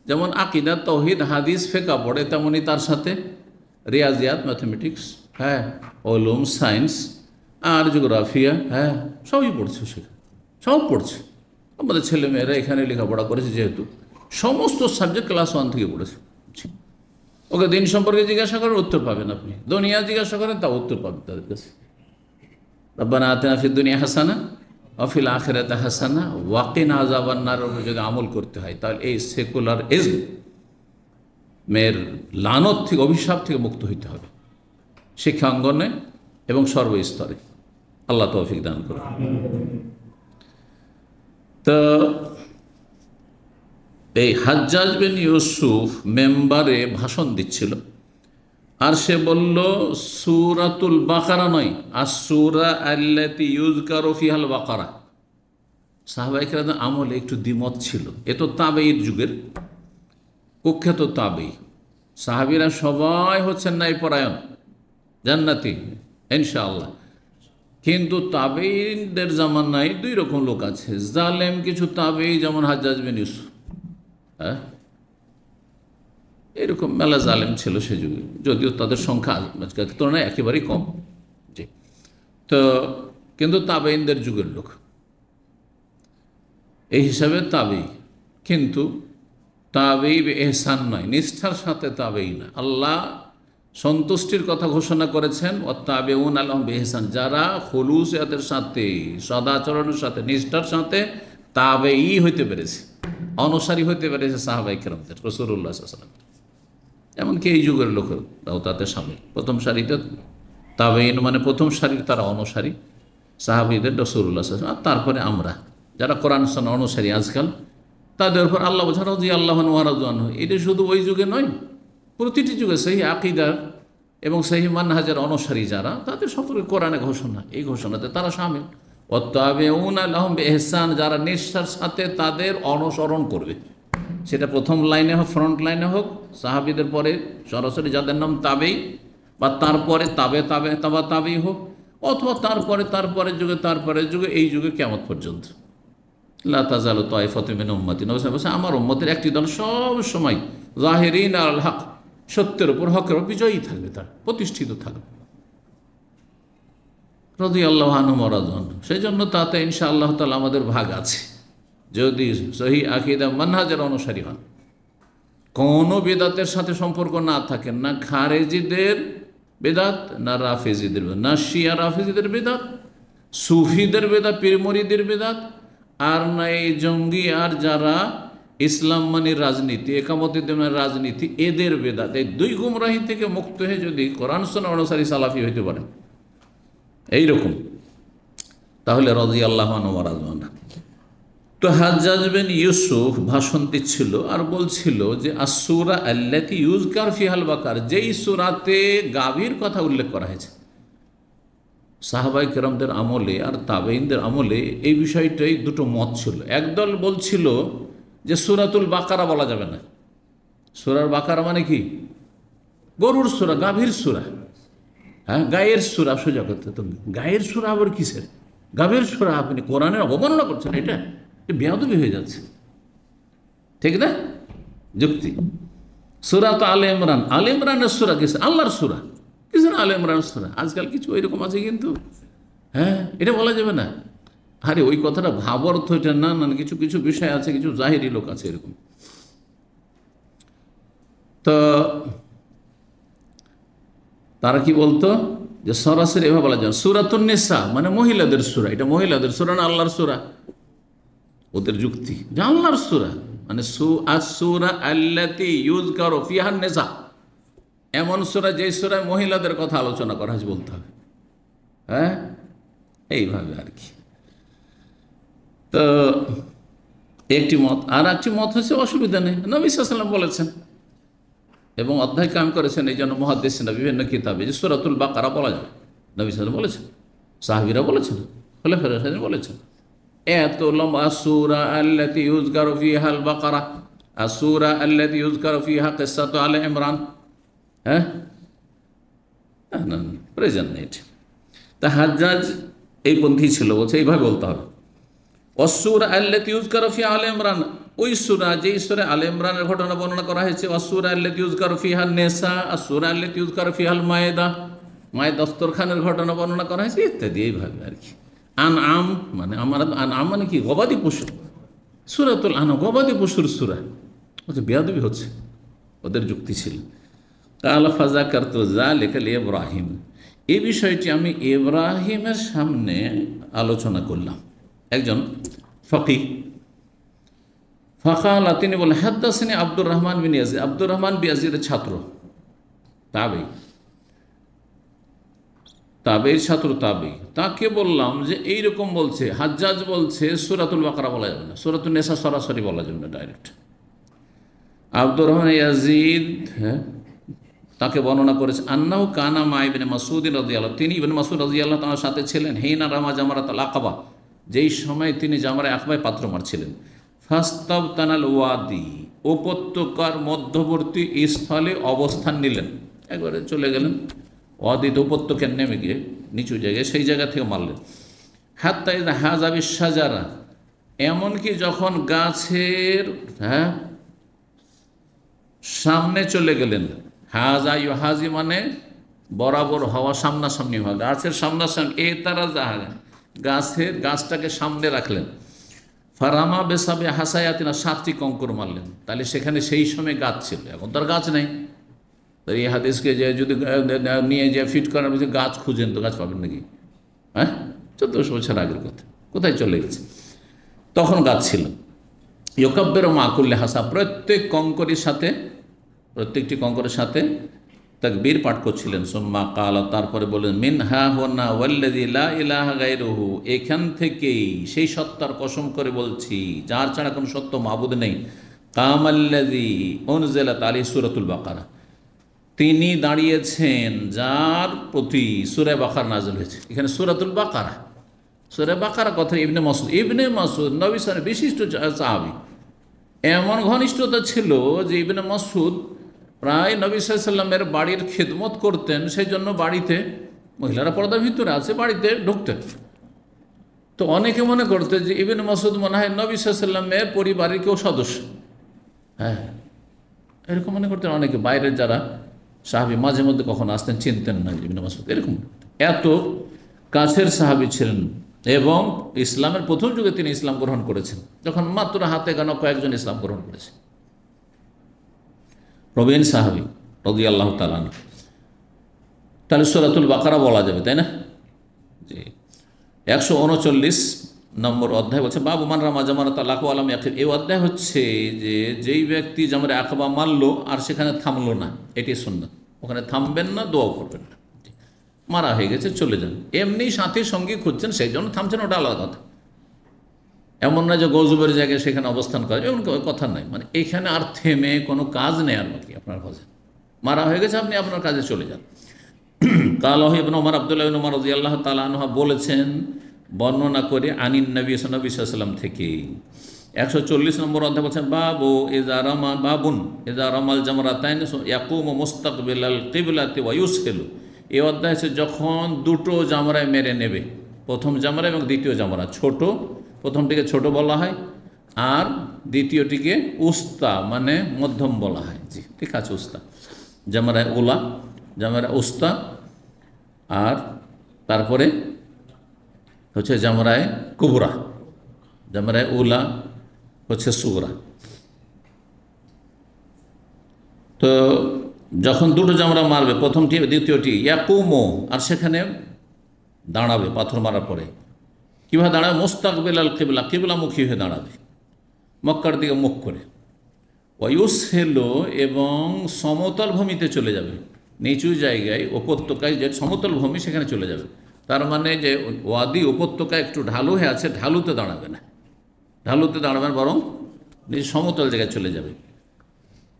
যেমন আকিদা, তৌহিদ, হাদিস, ফিকহ পড়ে, তেমনই তার সাথে রিয়াজিয়াত, ম্যাথমেটিক্স, হ্যাঁ ওলুম, সায়েন্স আর জিওগ্রাফিয়া, হ্যাঁ সবই পড়ছে, সেখানে সব পড়ছে। আমাদের ছেলেমেয়েরা এখানে লেখাপড়া করেছে, যেহেতু সমস্ত সাবজেক্ট ক্লাস 1 থেকে পড়েছে। ওকে দিন সম্পর্কে জিজ্ঞাসা করেন, উত্তর পাবেন আপনি, দুনিয়া জিজ্ঞাসা করেন, তা উত্তর পাবেন তাদের কাছে। রব্বানা আতিনা ফিদ দুনিয়া হাসানা ওয়া ফিল আখিরাতি হাসানা ওয়া কিনা আযাবান নার, যদি আমল করতে হয় তাহলে এই সেকুলার মেয়ের লানত থেকে, অভিশাপ থেকে মুক্ত হইতে হবে, শিক্ষাঙ্গনে এবং সর্বস্তরে। আল্লাহ তৌফিক দান করুন। তো এই হাজ্জাজ বিন ইউসুফ মেম্বারে ভাষণ দিচ্ছিল, আর সে বলল সূরাতুল বাকারা নয়, আস-সূরা আল্লাতী ইউযকারু ফিহাল বাকারা। সাহাবায়ে কেরামের আমলে একটু দ্বিমত ছিল। এ তো তাবেঈর যুগের কুখ্যাত তাবেঈ। সাহাবীরা সবাই হচ্ছেন ন্যায়পরায়ণ, জান্নাতি ইনশাআল্লাহ। কিন্তু তাবেঈদের জামানায় দুই রকম লোক আছে। জালেম কিছু তাবেঈ, যেমন হাজ্জাজ বিন ইউসুফ, হ্যাঁ, এরকম মেলা জালেম ছিল সে যুগে, যদিও তাদের সংখ্যা আজকের তুলনায় একেবারেই কম। জি, তো কিন্তু তাবেঈনদের যুগের লোক এই হিসাবে তাবেঈ, কিন্তু তাবেঈ ইহসান নয়, নিষ্ঠার সাথে তাবেঈ না। আল্লাহ সন্তুষ্টির কথা ঘোষণা করেছেন, ওয়াত্তাবিউনা লাহুম বিইহসান, যারা খুলুসিয়াতের সাথে, সদাচরণের সাথে, নিষ্ঠার সাথে তাবেঈ হইতে পেরেছে, অনুসারী হইতে পেরেছে সাহাবায়ে কেরামদের, রাসূলুল্লাহ সাল্লাল্লাহু আলাইহি ওয়াসাল্লাম। এমনকি এই যুগের লোকেরাও তাতে সামিল। প্রথম সারিতে তাবেঈন মানে প্রথম সারির তারা অনুসারী সাহাবীদের, রাসূলুল্লাহ সাল্লাল্লাহু আলাইহি ওয়াসাল্লাম। তারপরে আমরা যারা কোরআন সুন্নাহ অনুসারী আজকাল, তাদের উপর আল্লাহ বলেছেন রাদিয়াল্লাহু আনহু ওয়া রাদু আনহু। এটা শুধু ওই যুগে নয়, প্রতিটি যুগে সহিহ আকীদার এবং সহিহ মানহাজের অনুসারী যারা, তাদের সম্পর্কে কোরআনে ঘোষণা, এই ঘোষণাতে তারা শামিল। ওয়াত্তাবিউনা লাহুম বিইহসান, যারা নিষ্ঠার সাথে তাদের অনুসরণ করবে, সেটা প্রথম লাইনে হোক, ফ্রন্ট লাইনে হোক, সাহাবীদের পরে সরাসরি যাদের নাম তাবেঈ, বা তারপরে তাবেঈ হোক, অথবা তারপরে যুগে এই যুগে কিয়ামত পর্যন্ত। লা তাযালু তায়ফাতুম মিন উম্মতি, নবী সাল্লাল্লাহু আলাইহি ওয়াসাল্লাম, আমার উম্মতের একটি দল সব সময় যাহিরিন আল হক, সত্যের উপর, হকের উপর বিজয়ী থাকবে, তার প্রতিষ্ঠিত থাকবে। রাদিয়াল্লাহু আনহুম ওয়া রাদু আনহু। সেই জন্য তাতে ইনশাআল্লাহ তাআলা আমাদের ভাগ আছে, যদি সহিহ আকীদা মানহাজের অনুসারী হন, কোনো বেদাতের সাথে সম্পর্ক না থাকেন, না খারেজিদের বেদাত, না রাফেজিদের বেদাত, না শিয়া রাফেজিদের বেদাত, সুফিদের বেদাত, পীর মুরিদের বেদাত, আর না এই জঙ্গি আর যারা ইসলাম মানে রাজনীতি, একামতুদ্দিনের রাজনীতি, এদের বেদাত। এই দুই গুমরাহি থেকে মুক্ত হয়ে যদি কোরআন সুন্নাহ অনুসারী সালাফি হইতে পারেন এইরকম, তাহলে রাদিয়াল্লাহু আনহু ওয়া রাদু আনহু। তো হাজ্জাজ বিন ইউসুফ ভাষণ দিচ্ছিল আর বলছিল যে আস-সূরা আল্লাতী ইউযকার ফিহাল বাকার, যেই সূরাতে গাভীর কথা উল্লেখ করা হয়েছে। সাহাবায়ে কেরামদের আমলে আর তাবেঈনদের আমলে এই বিষয়টাই দুটো মত ছিল। একদল বলছিল যে সূরাতুল বাকারা বলা যাবে না। সূরার বাকারা মানে কি? গরুর সূরা, গাভীর সূরা, হ্যাঁ, গায়ের সূরা। সোজা করতে তো গায়ের সূরা আবার কিসের? গাভীর সূরা। আপনি কোরআনের অবমাননা করছেন, এটা বেয়াদবি হয়ে যাচ্ছে, ঠিক না? যুক্তি। সূরা তো আলে ইমরান, আলে ইমরানের সূরা কিসে? আল্লাহর সূরা, কিসের আলে ইমরান সূরা? আজকাল কিছু ওইরকম আছে, কিন্তু হ্যাঁ, এটা বলা যাবে না। আরে ওই কথাটা ভাব অর্থ এটা না, না, কিছু কিছু বিষয় আছে, কিছু জাহিরি লোক আছে এরকম। তো তারা কি বলতো যে সরাসরি এভাবে বলা যায় সূরাতুন নিসা মানে মহিলাদের সূরা, এটা মহিলাদের সূরা না আল্লাহর সূরা। ওদের যুক্তি যে আল্লাহর সূরা মানে আস-সূরা আল্লাতী ইউযকারু ফিহান নিসা, এমন সূরা যে সূরায় মহিলাদের কথা আলোচনা করা হয়েছে বলতে হবে, হ্যাঁ, এইভাবে আর কি। তো একটি মত, আর একটি মত হচ্ছে অসুবিধা নেই, নবী সাল্লাল্লাহু আলাইহি ওয়াসাল্লাম বলেছেন এবং অধ্যায় কায়েম করেছেন, এই জন্য মুহাদ্দিসিনরা বিভিন্ন কিতাবে যে সূরাতুল বাকারা বলা যাবে। নবী সাল্লাল্লাহু আলাইহি ওয়াসাল্লাম বলেছেন, সাহাবীরা বলেছেন, খোলাফায়ে রাশিদিন বলেছেন। এত লম্বা সূরা আল্লাতী ইউযকারু ফিহাল বাকারা, আস-সূরা আল্লাতী ইউযকারু ফিহা কিসসাতু আলে ইমরান, হ্যাঁ, না, প্রয়োজন নেই। তা হাজ্জাজ এই পন্থী ছিল, বলছে এইভাবে বলতে হবে। ওয়াস-সূরা আল্লাতী ইউযকারু ফিহা আলে ইমরান, ওই সূরা যেই সূরা আলে ইমরানের ঘটনা বর্ণনা করা হয়েছে। ওয়াস-সূরা আল্লাতী ইউযকারু ফিহান নিসা, আর-সূরা আল্লাতী ইউযকারু ফিহাল মায়েদা, মায়ের দস্তরখানের ঘটনা বর্ণনা করা হয়েছে ইত্যাদি, এইভাবে আর কি। আনআম মানে আনআম মানে কি? গবাদি পশু। সূরাতুল আনআম গবাদি পশুর সূরা। ওদের বেয়াদবি হচ্ছে, ওদের যুক্তি ছিল। কালা ফাযাকারতু যালিকা লিইব্রাহিম, এই বিষয়টি আমি ইব্রাহিমের সামনে আলোচনা করলাম। একজন ফকিহ ফাকালা, তিনি বলেন হাদ্দাসানি আব্দুর রহমান বিন ইয়াজিদ, আব্দুর রহমান বিন ইয়াজিদের ছাত্র, তাবেঈ। তাবেই ছাত্র তাবেই, তাকে বললাম যে এইরকম বলছে, হাজ্জাজ বলছে সূরাতুল বাকারা বলা যাবে না, সূরাতুন নিসা সরাসরি বলা যাবে না ডাইরেক্ট। আব্দুর রহমান ইয়াজিদ, হ্যাঁ, তাকে বর্ণনা করেছে আন্নাহু কানা মা ইবনে মাসউদ রাদিয়াল্লাহু, তিনি ইবনে মাসউদ রাদিয়াল্লাহু তাআলার সাথে ছিলেন হিনা রামা জামারাতুল আকাবা, যেই সময় তিনি জামারায়ে আকাবায় পাত্র মারছিলেন। ফাস্তাবতানাল ওয়াদি, উপত্যকার মধ্যবর্তী স্থলে অবস্থান নিলেন, একবারে চলে গেলেন ওয়াদিতে, উপত্যকার নেমে গিয়ে নিচু জায়গায়, সেই জায়গা থেকে মারলেন। হাত্তা ইযা হাযাবি শাজারা, এমনকি যখন গাছের, হ্যাঁ, সামনে চলে গেলেন। হাজা ইউহাজি মানে বরাবর হওয়া, সামনাসামনি হওয়া, গাছের সামনাসামনি, এ তারা জাহাজ, গাছটাকে সামনে রাখলেন। ফারামা বেসাবে হাসায়াতিনা, 7টি কঙ্কর মারলেন। তাহলে সেখানে সেই সময় গাছ ছিল, এখন তার গাছ নেই। তো এই হাদিসকে যে যদি নিয়ে যে ফিট করার মধ্যে গাছ খুঁজেন, তো গাছ পাবেন নাকি? হ্যাঁ, 1400 বছর আগের কথা, কোথায় চলে গেছে? তখন গাছ ছিল। ইউকাব্বিরু মা কুল্লি হাসা, প্রত্যেক কঙ্করের সাথে, প্রত্যেকটি কঙ্করের সাথে তাকবীর পাঠ করছিলেন। সুম্মা কালা, তারপরে বললেন মিনহা হুনা ওয়াল্লাযী লা ইলাহা গায়রুহু, এখান থেকেই সেই সত্তার কসম করে বলছি যার ছাড়া কোনো সত্য মাবুদ নেই, কামাল্লাযী উনজিলাত আলাইহি সূরাতুল বাকারা, তিনি দাঁড়িয়েছেন যার প্রতি সূরা বাকারা নাযিল হয়েছে। এখানে সূরাতুল বাকারা, সূরা বাকারা কথা ইবনে মাসউদ, ইবনে মাসউদ নবী সাল্লাল্লাহু আলাইহি ওয়াসাল্লাম বিশিষ্ট সাহাবী, এমন ঘনিষ্ঠতা ছিল যে ইবনে মাসউদ প্রায় নবী সাল্লাল্লাহু আলাইহি ওয়াসাল্লামের বাড়ির খেদমত করতেন, সেই জন্য বাড়িতে মহিলারা পর্দার ভিতরে আছে, বাড়িতে ঢুকতেন। তো অনেকে মনে করতে যে ইবনে মাসউদ মনে হয় নবী সাল্লাল্লাহু আলাইহি ওয়াসাল্লামের পরিবারের কেউ সদস্য, হ্যাঁ, এরকম মনে করতেন অনেকে। বাইরের যারা সাহাবী মাঝে মধ্যে কখন আসতেন চিনতেন না ইবনে মাসউদ, এরকম এত কাছের সাহাবী ছিলেন। এবং ইসলামের প্রথম যুগে তিনি ইসলাম গ্রহণ করেছেন, যখন মাত্র হাতে গোনা কয়েকজন ইসলাম গ্রহণ করেছে, প্রবীণ সাহাবী রাদিয়াল্লাহু তাআলা আনহু। তাহলে সূরাতুল বাকারা বলা যাবে, তাই না? জি। 139 নম্বর অধ্যায় বলছে বাবু মান রামা জামারাতাল আকাবা ওয়ালাম ইয়াকিব। এই অধ্যায় হচ্ছে যে যেই ব্যক্তি জামরে আকাবা মারলো আর সেখানে থামলো না, এটি সুন্নাত, ওখানে থামবেন না, দোয়াও করবেন না। মারা হয়ে গেছে চলে যান, এমনি সাথী সঙ্গী খুঁজছেন সেই জন্য থামছেন, ওটা আলাদা কথা। এমন না যে গজবের জায়গায় সেখানে অবস্থান করে, এমন কথা নাই। মানে এখানে আর থেমে কোনো কাজ নেই আর বাকি আপনার কাজে, মারা হয়ে গেছে, আপনি আপনার কাজে চলে যান। কালাহ ইবনে ওমর, আব্দুল্লাহ ইবনে ওমর রাদিয়াল্লাহু তাআলা আনহু বলেছেন, বর্ণনা করে আনিন নবী সাল্লাল্লাহু আলাইহি ওয়াসাল্লাম থেকে। 140 নম্বর অধ্যায় বলছেন বাবু ইযা রামা, বাবুন ইযা রামাল জামরাতাইন ইয়াকুমু মুস্তাকবিলাল কিবলাতি ওয়া ইউসহিলু। এই অধ্যায় হচ্ছে যখন দুটো জামরায় মেরে নেবে, প্রথম জামরা এবং দ্বিতীয় জামরা, ছোট, প্রথমটিকে ছোট বলা হয় আর দ্বিতীয়টিকে উস্তা মানে মধ্যম বলা হয়। জি ঠিক আছে, উস্তা, জামরায় উলা, জামরায় উস্তা, আর তারপরে হচ্ছে জামরায় কুবরা, জামরায় উলা হচ্ছে সুগরা। তো যখন দুটো জামরা মারবে, প্রথমটি দ্বিতীয়টি, ইয়াকুমো, আর সেখানে দাঁড়াবে পাথর মারার পরে। কীভাবে দাঁড়াবে? মুস্তাকবিল আল কিবলা, কিবলামুখী হয়ে দাঁড়াবে, মক্কার দিকে মুখ করে। ওয়ুসহিলু, এবং সমতল ভূমিতে চলে যাবে, নিচু জায়গায় উপত্যকায় যে সমতল ভূমি সেখানে চলে যাবে। তার মানে যে ওয়াদি উপত্যকা একটু ঢালু হয়ে আছে, ঢালুতে দাঁড়াবে না, ঢালুতে দাঁড়াবে না, বরং নিজ সমতল জায়গায় চলে যাবে।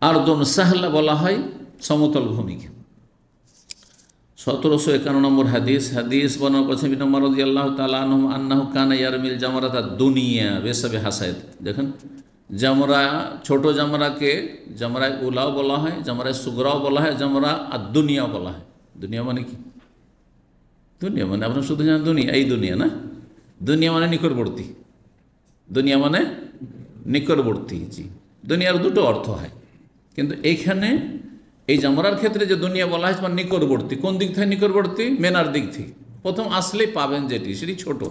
আরদুন সাহলা বলা হয় সমতল ভূমিকে। 1751 নম্বর হাদিস বর্ণনা করেছেন ইবনে ওমর রাদিয়াল্লাহু তাআলা আনহু আন্নাহু কানা ইয়ারমিল জামারাতা দুনিয়া বিসাবি হাসায়াত। দেখেন, জামরা, ছোট জামরাকে জামরায় উলাও বলা হয়, জামরায় সুগরাও বলা হয়, জামরা আর দুনিয়াও বলা হয়। দুনিয়া মানে কি? দুনিয়া মানে আপনার শুধু জানেন দুনিয়া, এই দুনিয়া না, দুনিয়া মানে নিকটবর্তী, দুনিয়া মানে নিকটবর্তী। জি, দুনিয়ার দুটো অর্থ হয়, কিন্তু এইখানে এই জামরার ক্ষেত্রে যে দুনিয়া বলা হয় মানে নিকটবর্তী। কোন দিক থেকে নিকটবর্তী? মেনার দিক থেকে, প্রথম আসলেই পাবেন যেটি, সেটি ছোট।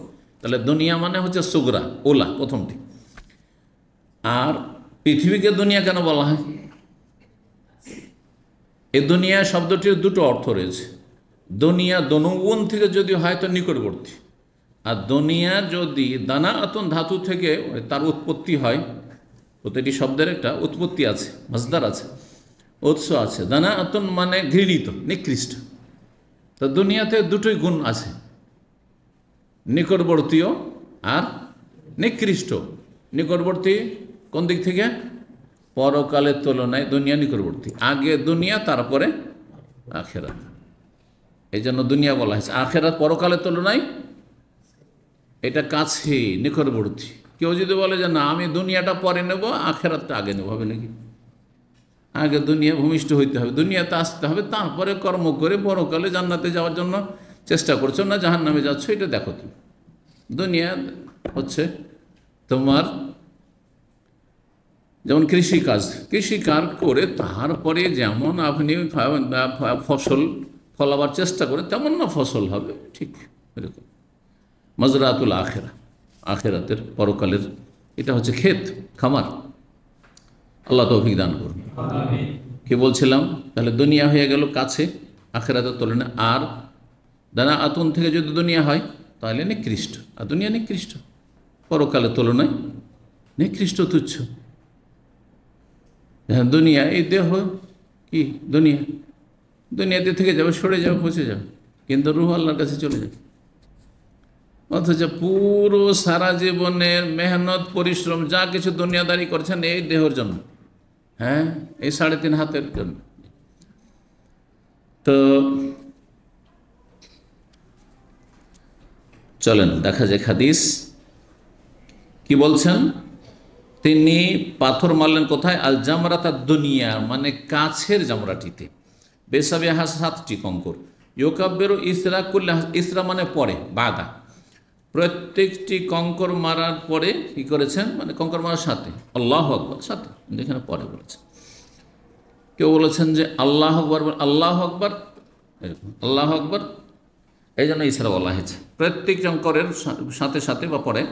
তাহলে দুনিয়া মানে হচ্ছে সুগরা, ওলা প্রথমটি। আর পৃথিবীকে দুনিয়া কেন বলা হয়? এই দুনিয়া শব্দটির দুটো অর্থ রয়েছে। দুনিয়া দনুগুণ থেকে যদি হয় তো নিকটবর্তী, আর দুনিয়া যদি দানা আতন ধাতু থেকে তার উৎপত্তি হয়, প্রতিটি শব্দের একটা উৎপত্তি আছে, মাসদার আছে, উৎস আছে। দানা আতন মানে ঘৃণিত, নিকৃষ্ট, তো দুনিয়াতে দুটোই গুণ আছে, নিকটবর্তীয় আর নিকৃষ্ট। নিকটবর্তী কোন দিক থেকে? পরকালের তুলনায় দুনিয়া নিকটবর্তী। আগে দুনিয়া, তারপরে আখেরাত। এই জন্য দুনিয়া বলা হয়েছে। আখেরাত পরকালের তুলনায় এটা কাছে, নিকটবর্তী। কেউ যদি বলে যে না আমি দুনিয়াটা পরে নেব, আখেরাতটা আগে নেব, হবে নাকি? আগে দুনিয়া ভূমিষ্ঠ হইতে হবে, দুনিয়াতে আসতে হবে, তারপরে কর্ম করে পরকালে জান্নাতে যাওয়ার জন্য চেষ্টা করছো না জাহান্নামে যাচ্ছ, এটা দেখো। তুমি দুনিয়া হচ্ছে তোমার যেমন কৃষিকাজ করে তারপরে যেমন আপনি ফসল ফলাবার চেষ্টা করে তেমন না ফসল হবে, ঠিক এরকম। মজরাতুল আখেরা, আখেরাতের পরকালের এটা হচ্ছে ক্ষেত, খামার। আল্লাহ তৌফিক দান করুন। কি বলছিলাম? তাহলে দুনিয়া হয়ে গেল কাছে, আখেরাতের তুলনায়। আর দানা আতুন থেকে যদি দুনিয়া হয় তাহলে নিকৃষ্ট, আর দুনিয়া নিকৃষ্ট, পরকালের তুলনায় নিকৃষ্ট, তুচ্ছ। হ্যাঁ, দুনিয়া এই দেহ কি দুনিয়াতে থেকে যাবে, সরে যাবে, পচে যাবে, কিন্তু রূহ আল্লাহর কাছে চলে যাবে। অথচ পুরো সারা জীবনের মেহনত পরিশ্রম যা কিছু দুনিয়াদারি করছেন এই দেহের জন্য, হ্যাঁ, এই 3.5 হাতের জন্য। তো চলেন দেখা যাক হাদিস কি বলছেন। তিনি পাথর মারলেন কোথায়? আল জামরাতা দুনিয়া, মানে কাছের জামরাটিতে। বেসাবিহা 7টি কঙ্কর। ইউকাব্বিরু ইসরা কুল্লা, ইসরা মানে পরে, বাদা। প্রত্যেকটি কঙ্কর মারার পরে কি করেছেন? মানে কঙ্কর মারার সাথে আল্লাহু আকবার, সাথে এখানে পরে বলেছেন। কেউ বলেছেন যে আল্লাহু আকবার, আল্লাহু আকবার, এরকম আল্লাহু আকবার, এই জন্য ইসরা বলা হয়েছে। প্রত্যেক কঙ্করের সাথে সাথে বা পরে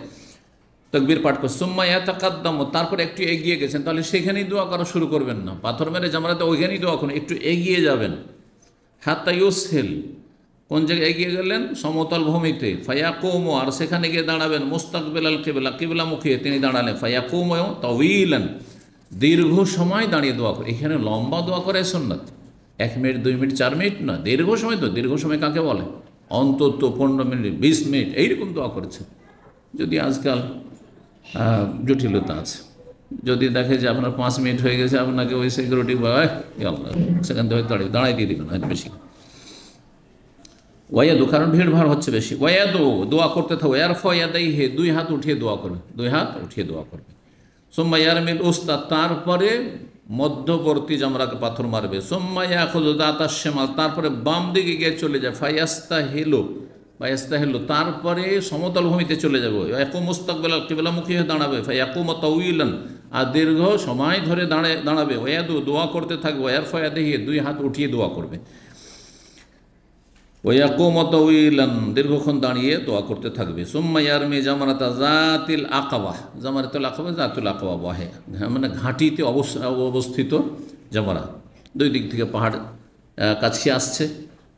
তাকবীর পাঠ করে সুম্মা ইয়াতাকাদ্দামু, তারপরে একটু এগিয়ে গেছেন, তাহলে সেখানেই দোয়া করা শুরু করবেন না। পাথর মেরে জামরাতে ওইখানেই দোয়া করুন, একটু এগিয়ে যাবেন। হাত্তা ইউসহিল, কোন জায়গায় এগিয়ে গেলেন? সমতল ভূমিতে। ফায়াকুমু, আর সেখানে গিয়ে দাঁড়াবেন। মুস্তাকবিল আল কিবলা, কিবলামুখী তিনি দাঁড়ালেন। ফায়াকুমু তাওয়িলান, দীর্ঘ সময় দাঁড়িয়ে দোয়া করে। এখানে লম্বা দোয়া করে সুন্নাত, 1 মিনিট 2 মিনিট 4 মিনিট না, দীর্ঘ সময়। তো দীর্ঘ সময় কাকে বলে? অন্তত 15 মিনিট 20 মিনিট এইরকম দোয়া করেছে। যদি আজকাল জটিলতা আছে, যদি দেখে যে আপনার 5 মিনিট হয়ে গেছে, আপনাকে ওই সিকিউরিটি সেখান থেকে দাঁড়াই দিয়ে দেবেন, হয়তো বেশি। ওয়াদু, কারণ ভিড় ভাড় হচ্ছে বেশি। ওয়াদু, দোয়া করতে থাকো। ইয়ারফা ইয়াদাইহি, 2 হাত উঠিয়ে দোয়া করবে, 2 হাত উঠিয়ে দোয়া করবে। সুম্মা ইয়ারমিল উস্তা, তারপরে মধ্যবর্তী জামরাকে পাথর মারবে। সুম্মা ইয়াখুযু যাতাশ শিমাল, তারপরে বাম দিকে গিয়ে চলে যায়। ফায়াস্তাহিলু, তারপরে সমতল ভূমিতে চলে যাবে। ইয়াকুম মুস্তাকবিল কিবলামুখী হয়ে দাঁড়াবে। ফায়াকুমু তাওয়িলান, আর দীর্ঘ সময় ধরে দাঁড়াবে। ওয়াদু, দোয়া করতে থাকবে। ইয়ারফা ইয়াদাইহি, 2 হাত উঠিয়ে দোয়া করবে। ওয়াকুমু তাওয়িলান, দীর্ঘক্ষণ দাঁড়িয়ে দোয়া করতে থাকবে। সুম্মা ইয়ারমি জামরাতা যাতিল আকাবা, জামরাতুল আকাবা, যাতুল আকাবা বহে, মানে ঘাঁটিতে অবস্থিত জামরা। 2 দিক থেকে পাহাড় কাছে আসছে,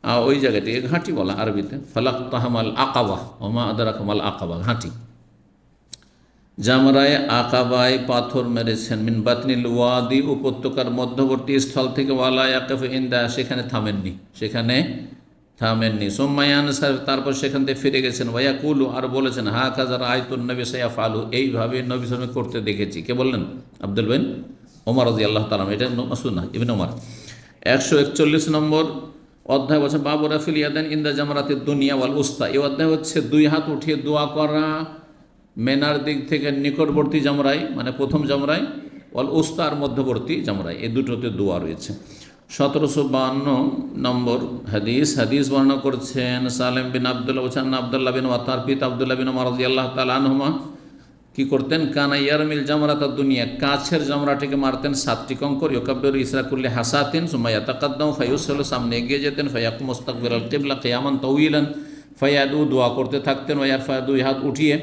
আর ওই জায়গাটিকে ঘাঁটি বলা আরবিতে। ফালাক্তাহামাল আকাবা, ওমা আদরাকামাল আকাবা, ঘাঁটি। জামরায় আকাবায় পাথর মেরেছেন। মিন বাতনিল ওয়াদি, উপত্যকার মধ্যবর্তী স্থল থেকে। ওয়ালা ইয়াকিফু ইনদা, সেখানে থামেননি। সোম্মায়ান, তারপর সেখান থেকে ফিরে গেছেন। ওয়াকুলু, আর বলেছেন হা কাজার আয়তুন নবী সাইয়াফালু, এইভাবে নবী সাল্লাল্লাহু করতে দেখেছি। কে বললেন? আব্দুল বিন ওমর রাদিয়াল্লাহু তাআলা। এটা সুন্নাহ ইবনে ওমর। 141 নম্বর অধ্যায় বলছে বাবু রাফিল ইয়াদান ইনদা জামরাতিদ দুনিয়া ওয়াল উস্তা। এই অধ্যায় হচ্ছে 2 হাত উঠিয়ে দোয়া করা মেনার দিক থেকে নিকটবর্তী জামরায়, মানে প্রথম জামরায়, ওয়াল উস্তা আর মধ্যবর্তী জামরায়, এই দুটোতে দোয়া রয়েছে। 1752 নম্বর হাদিস বর্ণনা করছেন সালেম বিন আবদুল্লাহ, বলছেন আবদুল্লাহ বিন ওয়াত, তার পিতা আবদুল্লাহ বিন ওমর রাদিয়াল্লাহু তাআলা আনহুমা কি করতেন? কানা ইয়ারমিল জামরাতা দুনিয়া, কাছের জামরাটিকে মারতেন 7টি কঙ্কর। ইউকাব্বিরু ইসরা কুল্লি হাসাতিন, সুম্মা ইয়াতাকাদ্দামু ফায়ুসাল্লু, সামনে এগিয়ে যেতেন। ফায়াকুমু মুস্তাকবিলাল কিবলা কিয়ামান তাওয়িলান, ফায়াদু, দোয়া করতে থাকতেন। ওয়ারফা, 2 হাত উঠিয়ে।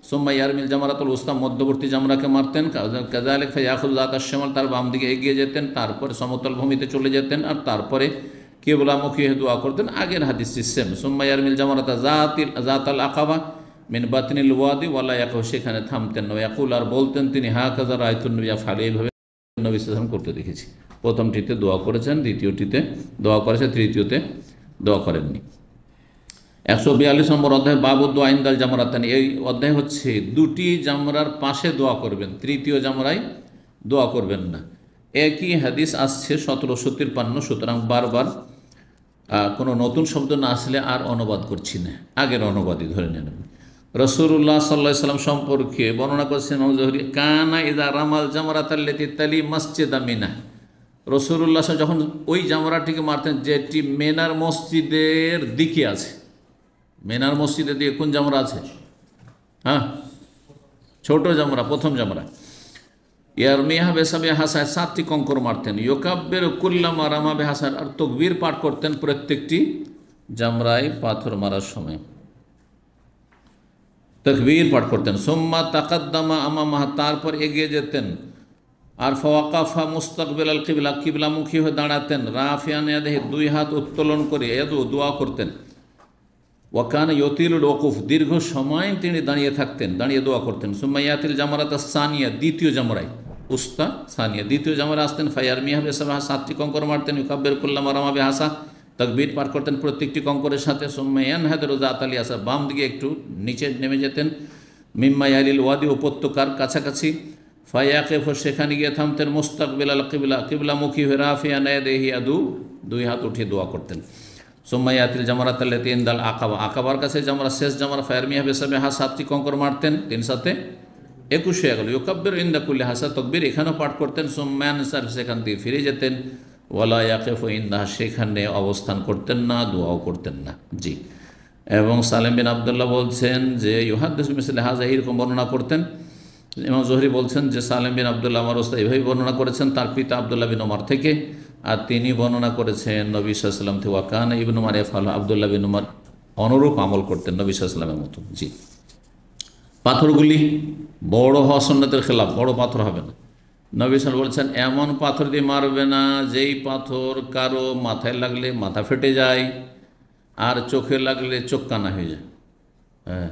সুম্মা ইয়ারমিল জামরাতুল উস্তা, মধ্যবর্তী জামরাকে মারতেন। কাযালিক ফায়াখুযু যাতাশ শিমাল, তার বাম দিকে এগিয়ে যেতেন, তারপরে সমতল ভূমিতে চলে যেতেন, আর তারপরে কিবলামুখী হয়ে দোয়া করতেন। আগের হাদিসটি সেম। সুম্মা ইয়ারমিল জামরাতা যাতাল আকাবা মিন বাতনিল ওয়াদি ওয়ালা ইয়াকুল, সেখানে থামতেন না। ইয়াকুল, আর বলতেন তিনি হা কাযা রাআইতুন নবী ইয়াফআলু, এইভাবে নবী সাল্লাল্লাহু আলাইহি ওয়াসাল্লাম করতে দেখেছি। প্রথমটিতে দোয়া করেছেন, দ্বিতীয়টিতে দোয়া করেছেন, তৃতীয়তে দোয়া করেননি। 142 নম্বর অধ্যায় বাবু দোয়া ইনদাল জামরাতানি। এই অধ্যায় হচ্ছে দুটি জামরার পাশে দোয়া করবেন, তৃতীয় জামরায় দোয়া করবেন না। একই হাদিস আসছে 1753, সুতরাং বারবার কোনো নতুন শব্দ না আসলে আর অনুবাদ করছি না, আগের অনুবাদই ধরে নেন। রাসূলুল্লাহ সাল্লাল্লাহু আলাইহি ওয়াসাল্লাম সম্পর্কে বর্ণনা করেছেন ইমাম জুহরি, কানা ইযা রামাল জামরাতাল্লাতী তালি মসজিদা মিনা। রাসূলুল্লাহ যখন ওই জামরাটিকে মারতেন যেটি মেনার মসজিদের দিকে আছে। মেনার মসজিদের দিকে কোন জামরা আছে? হ্যাঁ, ছোট জামরা, প্রথম জামরা। ইয়ারমিহা বেসাবে হাসায়, 7টি কঙ্কর মারতেন। ইউকাব্বির কুল্লামা রামা বেহাসার, আর তাকবীর পাঠ করতেন প্রত্যেকটি জামরায় পাথর মারার সময়, তাকবীর পাঠ করতেন। সুম্মা তাকাদ্দামা আমামাহা, তারপর এগিয়ে যেতেন। আর ফাওয়াকাফা মুস্তাকবিল আল কিবলা, কিবলামুখী হয়ে দাঁড়াতেন। রাফিয়ান ইয়াদাহি, 2 হাত উত্তোলন করে দোয়া করতেন। ওয়াকান ইয়তিলুল ওকুফ, দীর্ঘ সময় তিনি দাঁড়িয়ে থাকতেন, দাঁড়িয়ে দোয়া করতেন। সুম্মা ইয়াতিল জামারাত সানিয়া, দ্বিতীয় জামরায়, উস্তা সানিয়া, দ্বিতীয় জামরায় আসতেন। ফায়ার মিহা বেসাবাহা, 7টি কঙ্কর মারতেন। ইউকাব্বির কুল্লামা রামা বিহাসা, তাকবীর পাঠ করতেন প্রত্যেকটি কঙ্করের সাথে। সুম্মা ইয়ানহাদুরু যাত আল ইয়াসার, বাম দিকে একটু নিচে নেমে যেতেন। মিম্মা ইয়ালিল ওয়াদি, উপত্যকার কাছাকাছি। ফায়াকিফ, সেখানে গিয়ে থামতেন। মুস্তাকবিল আল কিবলা, কিবলামুখী হয়ে। রাফিয়ান ইয়াদাহি, 2 হাত উঠিয়ে দোয়া করতেন। সোম্মাইয়াতিল জামারাতাল্লাতী ইনদাল আকাবা, আকাবার কাছে জামরা, শেষ জামরা। ফায়ার মিয়া বেসাবিহা, 7টি কঙ্কর মারতেন, 3 সাথে 21 হয়ে গেল। ইউকাব্বির ইনদা কুল্লি হাসা, তাকবীর এখানেও পাঠ করতেন। সুম্মা ইয়ানসার, সেখান থেকে ফিরে যেতেন। ওয়ালা ইয়াকিফু ইনদাহা, সেখানে অবস্থান করতেন না, দোয়াও করতেন না। জি। এবং সালেম বিন আবদুল্লাহ বলছেন যে ইউহাদ্দিসু মিসলা হাযা, এইরকম বর্ণনা করতেন। ইমাম জুহরি বলছেন যে সালেম বিন আবদুল্লাহ আমার ওস্তাদ এভাবেই বর্ণনা করেছেন তার পিতা আবদুল্লাহ বিন ওমর থেকে, আর তিনি বর্ণনা করেছেন নবী সাল্লাল্লাহু আলাইহি ওয়াসাল্লাম থেকে। ওয়াকান ইবনু উমর ইয়াফআল, আবদুল্লাহ বিন ওমর অনুরূপ আমল করতেন নবী সাল্লাল্লাহু আলাইহি ওয়াসাল্লামের মতো। জি। পাথরগুলি বড় হওয়া সুন্নতের খেলাফ, বড় পাথর হবে না। নবী সাল্লাল্লাহু আলাইহি ওয়াসাল্লাম বলছেন এমন পাথর দিয়ে মারবে না যেই পাথর কারো মাথায় লাগলে মাথা ফেটে যায়, আর চোখে লাগলে চোখ কানা হয়ে যায়, হ্যাঁ,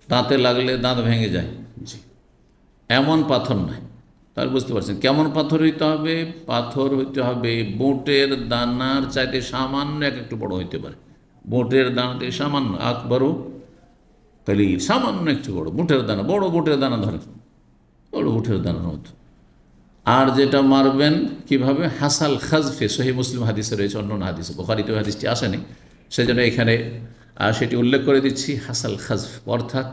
দাঁতে লাগলে দাঁত ভেঙে যায়। জি, এমন পাথর নয়। তাহলে বুঝতে পারছেন কেমন পাথর হইতে হবে? পাথর হইতে হবে বুটের দানার চাইতে সামান্য একটু বড় হইতে পারে। বুটের দানা থেকে সামান্য, আকবরও তাহলে সামান্য একটু বড়, বুটের দানা, বড় বুটের দানা ধরে, বড় বুটের দানার মতো। আর যেটা মারবেন কিভাবে? হাসাল খাজফে, সহিহ মুসলিম হাদিসে রয়েছে, অন্য হাদিসে, বুখারীতে হাদিসটি আসেনি, সেজন্য এখানে সেটি উল্লেখ করে দিচ্ছি। হাসাল খাজফ অর্থাৎ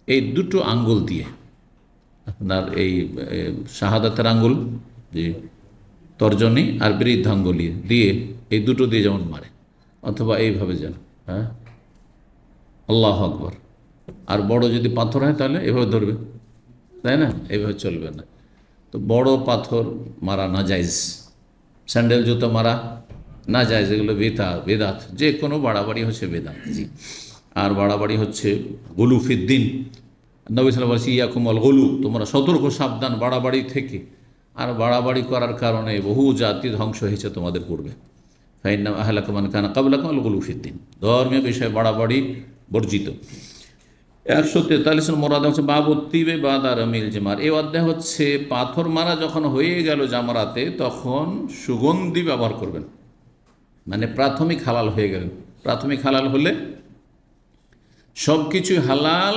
এই দুটো আঙ্গুল দিয়ে, আপনার এই শাহাদাতের আঙ্গুল, যে তর্জনী আর বৃদ্ধাঙ্গুলি দিয়ে, এই দুটো দিয়ে যেমন মারে, অথবা এইভাবে যেন, হ্যাঁ, আল্লাহু আকবার। আর বড় যদি পাথর হয় তাহলে এভাবে ধরবে, তাই না? এইভাবে চলবে না। তো বড় পাথর মারা নাজায়েজ, স্যান্ডেল জুতো মারা নাজায়েজ, এগুলো বেদাত, যে কোনো বাড়াবাড়ি হচ্ছে বেদাত। জি। আর বাড়াবাড়ি হচ্ছে গুলু ফিদ্দিন। নবী সাল্লাল্লাহু আলাইহি ওয়াসাল্লাম ইয়াকুম আল গুলু, তোমরা সতর্ক সাবধান বাড়াবাড়ি থেকে। আর বাড়াবাড়ি করার কারণে বহু জাতি ধ্বংস হয়েছে তোমাদের পূর্বে। ফাইন্না আহলাকা মান কানা ক্বাবলাকুম আল গুলু ফিদ্দিন, ধর্মীয় বিষয়ে বাড়াবাড়ি বর্জিত। 143 মোরাদ হচ্ছে বাবু তিবে বাদার মিল জামার। এই অধ্যায় হচ্ছে পাথর মারা যখন হয়ে গেল জামারাতে, তখন সুগন্ধি ব্যবহার করবেন। মানে প্রাথমিক হালাল হয়ে গেল। প্রাথমিক হালাল হলে সব কিছুই হালাল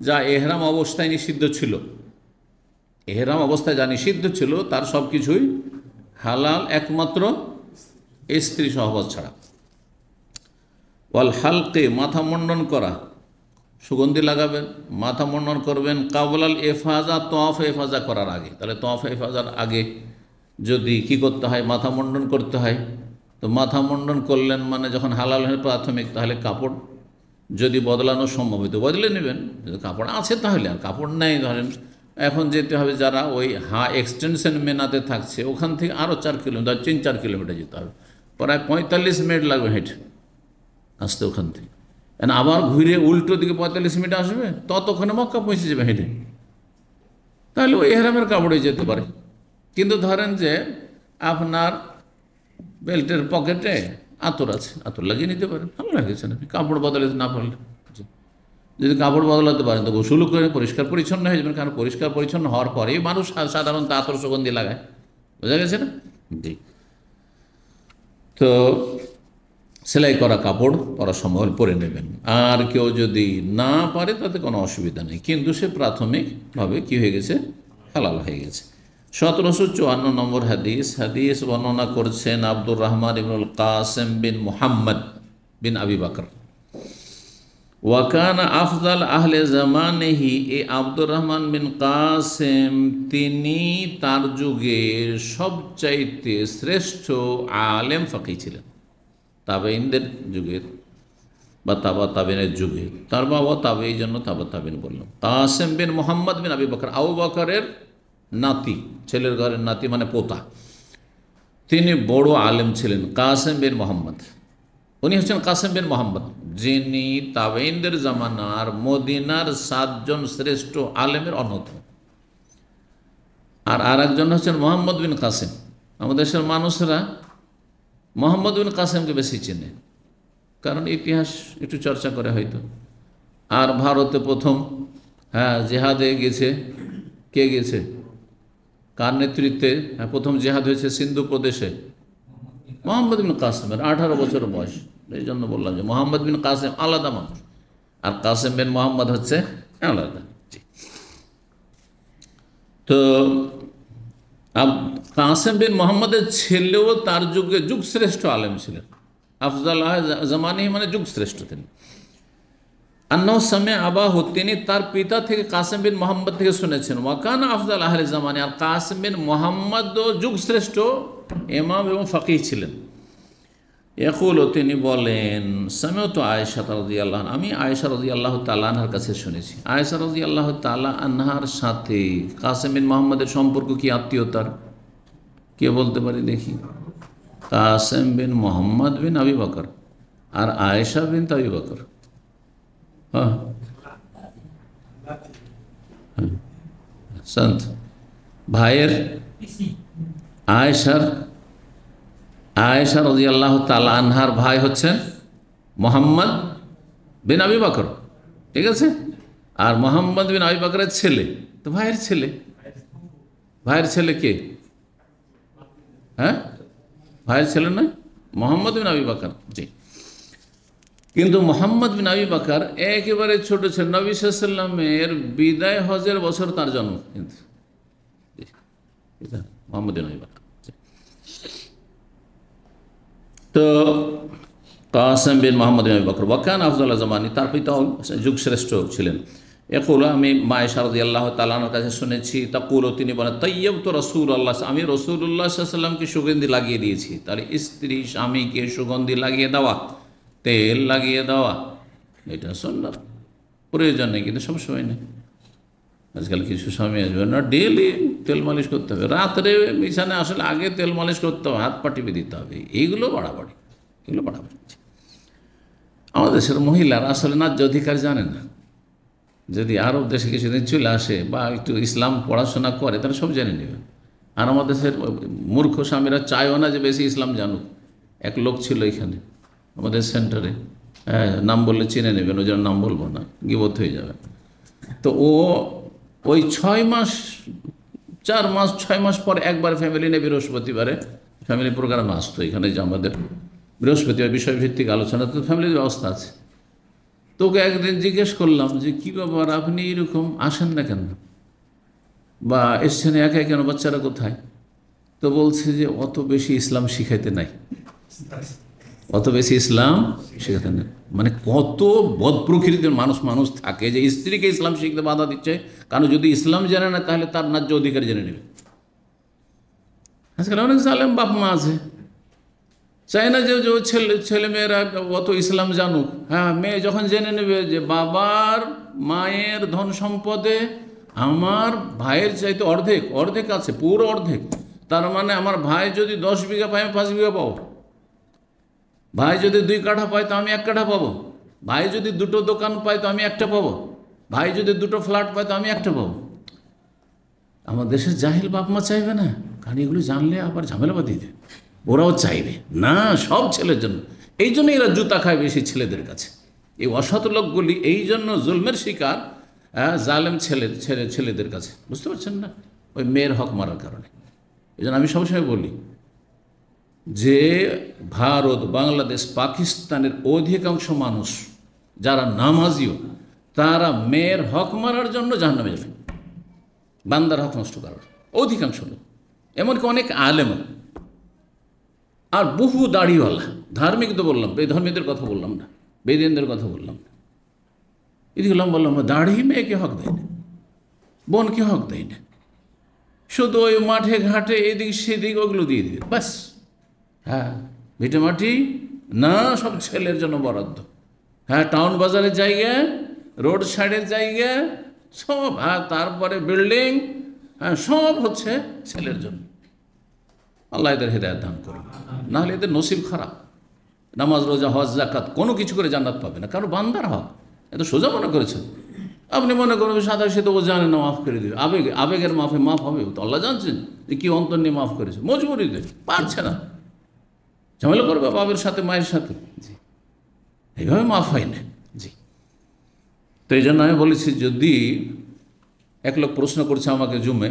যা এহরাম অবস্থায় নিষিদ্ধ ছিল, এহরাম অবস্থায় যা নিষিদ্ধ ছিল তার সব কিছুই হালাল, একমাত্র স্ত্রী সহবাস ছাড়া। ওয়াল হালকে, মাথা মুন্ডন করা, সুগন্ধি লাগাবেন, মাথা মুন্ডন করবেন। কাবলাল এফাজা, তওয়াফ এফাজা করার আগে। তাহলে তওয়াফ এফাজার আগে যদি কি করতে হয়? মাথা মুন্ডন করতে হয়। তো মাথা মুন্ডন করলেন মানে যখন হালাল হয় প্রাথমিক, তাহলে কাপড় যদি বদলানো সম্ভব হইতো বদলে নেবেন, যদি কাপড় আছে তাহলে। আর কাপড় নেই, ধরেন এখন যেতে হবে যারা ওই এক্সটেনশন মেনাতে থাকছে, ওখান থেকে আরও 4 কিলোমিটার, 3-4 কিলোমিটার যেতে হবে, প্রায় 45 মিনিট লাগবে হেঁটে আসতে ওখান থেকে। আবার ঘুরে উল্টো দিকে 45 মিনিট আসবে, ততক্ষণে মক্কা পৌঁছে যাবে হেঁটে। তাহলে ওই এহরামের কাপড়ে যেতে পারে। কিন্তু ধরেন যে আপনার বেল্টের পকেটে আতর আছে, আতর লাগিয়ে নিতে পারেন, ভালো লাগেছে না, কাপড় বদলাতে না পারলে। যদি কাপড় বদলাতে পারেন তো গোসল করে পরিষ্কার পরিচ্ছন্ন হয়ে যাবেন, কারণ পরিষ্কার পরিচ্ছন্ন হওয়ার পরেই মানুষ সাধারণত আতর সুগন্ধি লাগায়, বোঝা গেছে না? জি। তো সেলাই করা কাপড় পরা সম্ভব পরে নেবেন। আর কেউ যদি না পারে তাতে কোনো অসুবিধা নেই, কিন্তু সে প্রাথমিকভাবে কি হয়ে গেছে, হালাল হয়ে গেছে। 1754 নম্বর হাদিস বর্ণনা করছেন আব্দুর রহমান ইবনুল কাসেম বিন মুহাম্মদ বিন আবি বকর। ওয়াকানা আফজাল আহলে জামানেহি, এ আব্দুর রহমান বিন কাসেম তিনি তার যুগের সবচাইতে শ্রেষ্ঠ আলেম ফাকি ছিলেন। তাবেইনদের যুগের বা তাবেইনের যুগে, তার বাবা তাবে, এই জন্য তাবেইন বললাম। কাসেম বিন মুহাম্মদ বিন আবি বকর, আবু বকরের নাতি, ছেলের ঘরের নাতি মানে পোতা, তিনি বড় আলেম ছিলেন। কাসেম বিন মুহাম্মদ, উনি হচ্ছেন কাসেম বিন মুহাম্মদ, যিনি তাবেইনদের জামানার মদিনার 7 জন শ্রেষ্ঠ আলেমের অন্যতম। আর একজন হচ্ছেন মোহাম্মদ বিন কাসেম। আমাদের দেশের মানুষরা মোহাম্মদ বিন কাসেমকে বেশি চেনে, কারণ ইতিহাস একটু চর্চা করে হয়তো। আর ভারতে প্রথম জেহাদে গেছে, কে গেছে, কার নেতৃত্বে প্রথম জেহাদ হয়েছে সিন্ধু প্রদেশে? মোহাম্মদ বিন কাসেমের 18 বছর বয়স। এই জন্য বললাম যে মোহাম্মদ বিন কাসেম আলাদা মানুষ, আর কাসেম বিন মোহাম্মদ হচ্ছে আলাদা। তো কাসেম বিন মোহাম্মদের ছেলেও তার যুগে যুগশ্রেষ্ঠ আলেম ছিলেন। আফজাল জামানি মানে যুগশ্রেষ্ঠ তিনি। আন্নাহু সামিআ আবাহু, তিনি তার পিতা থেকে কাসেম বিন মোহাম্মদ থেকে শুনেছেন। ওয়াকানা আফজাল আহলে জামানি, আর কাসেম বিন মোহাম্মদও যুগশ্রেষ্ঠ ইমাম এবং ফাকিহ ছিলেন। ইয়াকুলু, তিনি বলেন, সামিআতু আয়েশা রাদিয়াল্লাহু আনহা, আমি আয়েশা রাদিয়াল্লাহু তাআলা আনহার কাছে শুনেছি। আয়েশা রাদিয়াল্লাহু তাআলা আনহার সাথে কাসেম বিন মোহাম্মদের সম্পর্ক কি আত্মীয়তার? কে বলতে পারি দেখি? কাসেম বিন মোহাম্মদ বিন আবি বকর আর আয়েশা বিন আবি বকর। হ্যাঁ, সন্ত ভাইয়ের আয়েশা রাদিয়াল্লাহু তাআলা আনহার ভাই হচ্ছেন মোহাম্মদ বিন আবি বকর, ঠিক আছে? আর মোহাম্মদ বিন আবি বকরের ছেলে, তো ভাইয়ের ছেলে কে? হ্যাঁ, ভাইয়ের ছেলে নয়, মোহাম্মদ বিন আবি বকর। জি, কিন্তু মোহাম্মদ বিন আবি বকর একেবারে ছোট ছিলেন। নবী সাল্লাল্লাহু আলাইহি ওয়াসাল্লামের বিদায় হজের বছর তার জন্ম, কিন্তু মোহাম্মদ বিন আবি বকর। তো কাসেম বিন মোহাম্মদ বিন আবি বকর ওয়াকান আফজাল জামানি, তার পিতাও যুগশ্রেষ্ঠ ছিলেন। একুল, আমি আয়েশা রাদিয়াল্লাহু তাআলা আনহার কাছে শুনেছি, তাকুল, তিনি বলেন, তাইয়্যাবতু রাসূলুল্লাহ, আমি রাসূলুল্লাহ সাল্লাল্লাহু আলাইহি ওয়াসাল্লামকে সুগন্ধি লাগিয়ে দিয়েছি। তাহলে স্ত্রী স্বামীকে সুগন্ধি লাগিয়ে দেওয়া, তেল লাগিয়ে দেওয়া, এটা সুন্নাত, প্রয়োজন নেই, কিন্তু সবসময় নেই। আজকাল কিছু স্বামী আসবে না, ডেলি তেল মালিশ করতে হবে, রাত্রে বিছানে আসলে আগে তেল মালিশ করতে হবে, হাত পা টিপে দিতে হবে, এইগুলো বাড়াবাড়ি। আমাদের দেশের মহিলারা আসলে ন্যায্য অধিকার জানে না। যদি আরব দেশে কিছুদিন চলে আসে বা একটু ইসলাম পড়াশোনা করে, তারা সব জেনে নেবেন। আর আমাদের দেশের মূর্খ স্বামীরা চায়ও না যে বেশি ইসলাম জানুক। এক লোক ছিল এখানে আমাদের সেন্টারে, নাম বললে চিনে নেবেন, ওই জন্য নাম বলবো না, গীবত হয়ে যাবে। তো ও ওই 6 মাস পর একবার ফ্যামিলি নিয়ে বৃহস্পতিবারে ফ্যামিলি প্রোগ্রামে আসতো এখানে, যে আমাদের বৃহস্পতিবার বিষয়ভিত্তিক আলোচনা, তো ফ্যামিলির ব্যবস্থা আছে। তোকে একদিন জিজ্ঞেস করলাম যে কী ব্যাপার, আপনি এরকম আসেন না কেন, বা এসছেন একা কেন, বাচ্চারা কোথায়? তো বলছে যে অত বেশি ইসলাম শিখাইতে নাই, অত বেশি ইসলাম শিখাতে নাই। মানে কত বদ প্রকৃতির মানুষ থাকে যে স্ত্রীকে ইসলাম শিখতে বাধা দিচ্ছে, কারণ যদি ইসলাম জানে না তাহলে তার ন্যায্য অধিকার জেনে নেবে। আজকাল অনেক জালেম বাপ মা আছে, চাই না যে ছেলেমেয়েরা অত ইসলাম জানুক। হ্যাঁ, মেয়ে যখন জেনে নেবে যে বাবার মায়ের ধন সম্পদে আমার ভাইয়ের চাইতে অর্ধেক আছে, পুরো অর্ধেক, তার মানে আমার ভাই যদি 10 বিঘা পায়, আমি 5 বিঘা পাবো। ভাই যদি 2 কাঠা পায়, তো আমি 1 কাঠা পাবো। ভাই যদি 2টো দোকান পায়, তো আমি 1টা পাবো। ভাই যদি 2টো ফ্ল্যাট পায়, তো আমি 1টা পাবো। আমার দেশের জাহিল বাপ মা চাইবে না, কারণ এগুলো জানলে আবার ঝামেলা বাঁধিয়ে দেবে। ওরাও চাইবে না সব ছেলের জন্য, এই জন্য এরা জুতা খায় বেশি ছেলেদের কাছে। এই অসৎ লোকগুলি এই জন্য জুলমের শিকার, জালেম ছেলেদের কাছে, বুঝতে পারছেন না? ওই মেয়ের হক মারার কারণে। এই জন্য আমি সবসময় বলি যে ভারত, বাংলাদেশ, পাকিস্তানের অধিকাংশ মানুষ যারা নামাজিও, তারা মেয়ের হক মারার জন্য জাহান্নামে যাবে, বান্দার হক নষ্ট করার অধিকাংশ লোক, এমনকি অনেক আলেম আর বহু দাড়িওয়ালা। ধার্মিক তো বললাম, বেধর্মীদের কথা বললাম না, বেদিনদের কথা বললাম না। এদিকে বললাম দাড়ি মেয়েকে হক দেয় না, বোনকে হক দেয় না, শুধু ওই মাঠে ঘাটে এদিক সেদিক ওগুলো দিয়ে দিবে ব্যাস। হ্যাঁ, ভিটে মাটি না, সব ছেলের জন্য বরাদ্দ। হ্যাঁ, টাউন বাজারের জায়গা, রোড সাইডের জায়গা সব, হ্যাঁ, তারপরে বিল্ডিং, হ্যাঁ, সব হচ্ছে ছেলের জন্য। আল্লাহ এদের হেদায়েত দান করুন, নাহলে এদের নসিব খারাপ। নামাজ, রোজা, হজ, জাকাত কোনো কিছু করে জান্নাত পাবে না, কারণ বান্দার হক। এত সোজা মনে করেছেন আপনি, মনে করবেন সাদা সে তো ও জানে না, মাফ করে দেবে। আবেগের মাফে মাফ হবে? তো আল্লাহ জানছেন যে কী অন্তর নিয়ে মাফ করেছে, মজবুরিতে পারছে না, ঝামেলা করবে বাবের সাথে, মায়ের সাথে, জি, এইভাবে মাফ হয় না। জি, তো এই জন্য আমি বলেছি, যদি এক লোক প্রশ্ন করছে আমাকে জুমে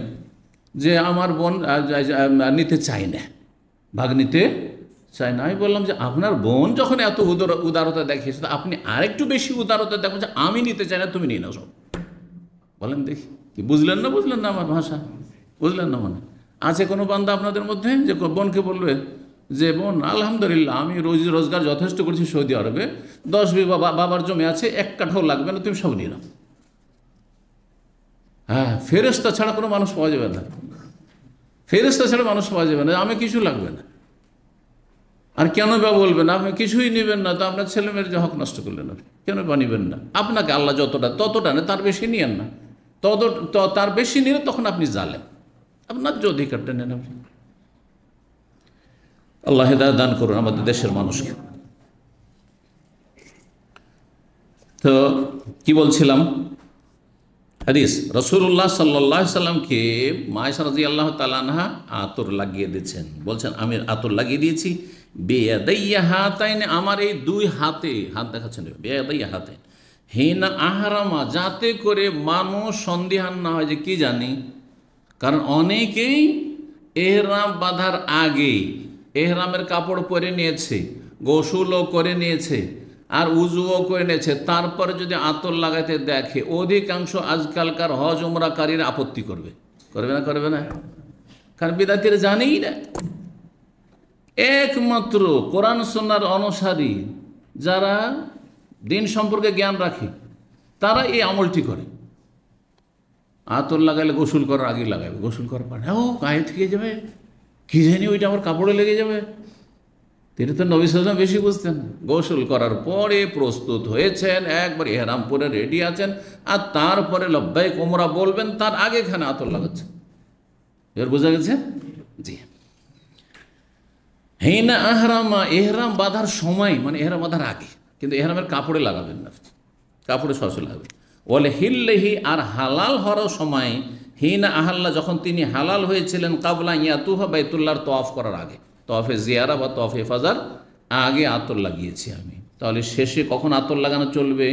যে আমার বোন নিতে চায় না, ভাগ নিতে চায় না, আমি বললাম যে আপনার বোন যখন এত উদারতা দেখিয়েছে, তো আপনি আরেকটু বেশি উদারতা দেখুন যে আমি নিতে চাই না, তুমি নিয়ে নাও সব। বলেন দেখি, কি বুঝলেন না? বুঝলেন না আমার ভাষা? বুঝলেন না? মানে আছে কোনো বান্দা আপনাদের মধ্যে যে বোনকে বলবে যে বোন আলহামদুলিল্লাহ আমি রোজগার যথেষ্ট করছি সৌদি আরবে, 10 বিঘা বাবার জমি আছে, 1 কাঠাও লাগবে না, তুমি সব নিয়ে নাও? হ্যাঁ, ফেরেশতা ছাড়া কোনো মানুষ পাওয়া যাবে না, ফেরেশতা ছাড়া মানুষ পাওয়া যাবে না, আমি কিছু লাগবে না। আর কেন বা বলবেন আপনি কিছুই নেবেন না, তো আপনার ছেলেমেয়ের যে হক নষ্ট করলেন, আপনি কেন বা নেবেন না? আপনাকে আল্লাহ ততটা না, তার বেশি নিয়েন না, তার বেশি নিলে তখন আপনি জালেম, আপনার যে অধিকারটা নেন আপনি। আল্লাহ হেদায়েত দান করুন আমাদের দেশের মানুষকে। তো কি বলছিলাম, হাদিস, রাসূলুল্লাহ সাল্লাল্লাহু আলাইহি সাল্লামকে আয়েশা রাদিয়াল্লাহু তাআলা আনহা আতর লাগিয়ে দিয়েছেন, বলছেন আমি আতর লাগিয়ে দিয়েছি বিয়াদাইয়া হাতাইন, আমার এই 2 হাতে, হাত দেখাচ্ছেন বিয়াদাইয়া হাতাইন, হিনা আহরামা, যাতে করে মানুষ সন্দিহান না হয় যে কি জানি। কারণ অনেকেই এহরাম বাঁধার আগেই এহরামের কাপড় পরে নিয়েছে, গোসলও করে নিয়েছে, আর উজুও করে নিয়েছে, তারপরে যদি আতর লাগাতে দেখে, অধিকাংশ আজকালকার হজ উমরাকারীরা আপত্তি করবে, করবে না? করবে না? কারণ বিদাতিরা জানেই না। একমাত্র কোরআন সুন্নাহর অনুসারী যারা দিন সম্পর্কে জ্ঞান রাখে, তারা এই আমলটি করে। আতর লাগাইলে গোসল করার আগে লাগাবে, গোসল করার পর ও গায়ে থেকে যাবে, কী জানি ওইটা আমার কাপড়ে লেগে যাবে। তিনি তো নবী সাল্লাল্লাহু আলাইহি ওয়াসাল্লাম বেশি বুঝতেন। গোসল করার পরে প্রস্তুত হয়েছেন, একবার ইহরাম পরে রেডি আছেন, আর তারপরে লব্বাইক উমরা বলবেন, তার আগে এখানে আতর লাগাচ্ছেন। এবার বোঝা গেছে? জি। হিনা আহরামা, এহরাম বাঁধার সময়, মানে এহরাম বাঁধার আগে, কিন্তু এহরামের কাপড়ে লাগাবেন না, কাপড়ে সরাসরি লাগাবেন। বলে হিল্লেহি, আর হালাল হওয়ার সময়, হিনা আহাল্লা, যখন তিনি হালাল হয়েছিলেন, কাবলা ইয়াতুফা, বাইতুল্লাহর তওয়াফ করার আগে, তওয়াফে জিয়ারা বা তওয়াফে ফাজার আগে আতর লাগিয়েছি আমি। তাহলে শেষে কখন আতর লাগানো চলবে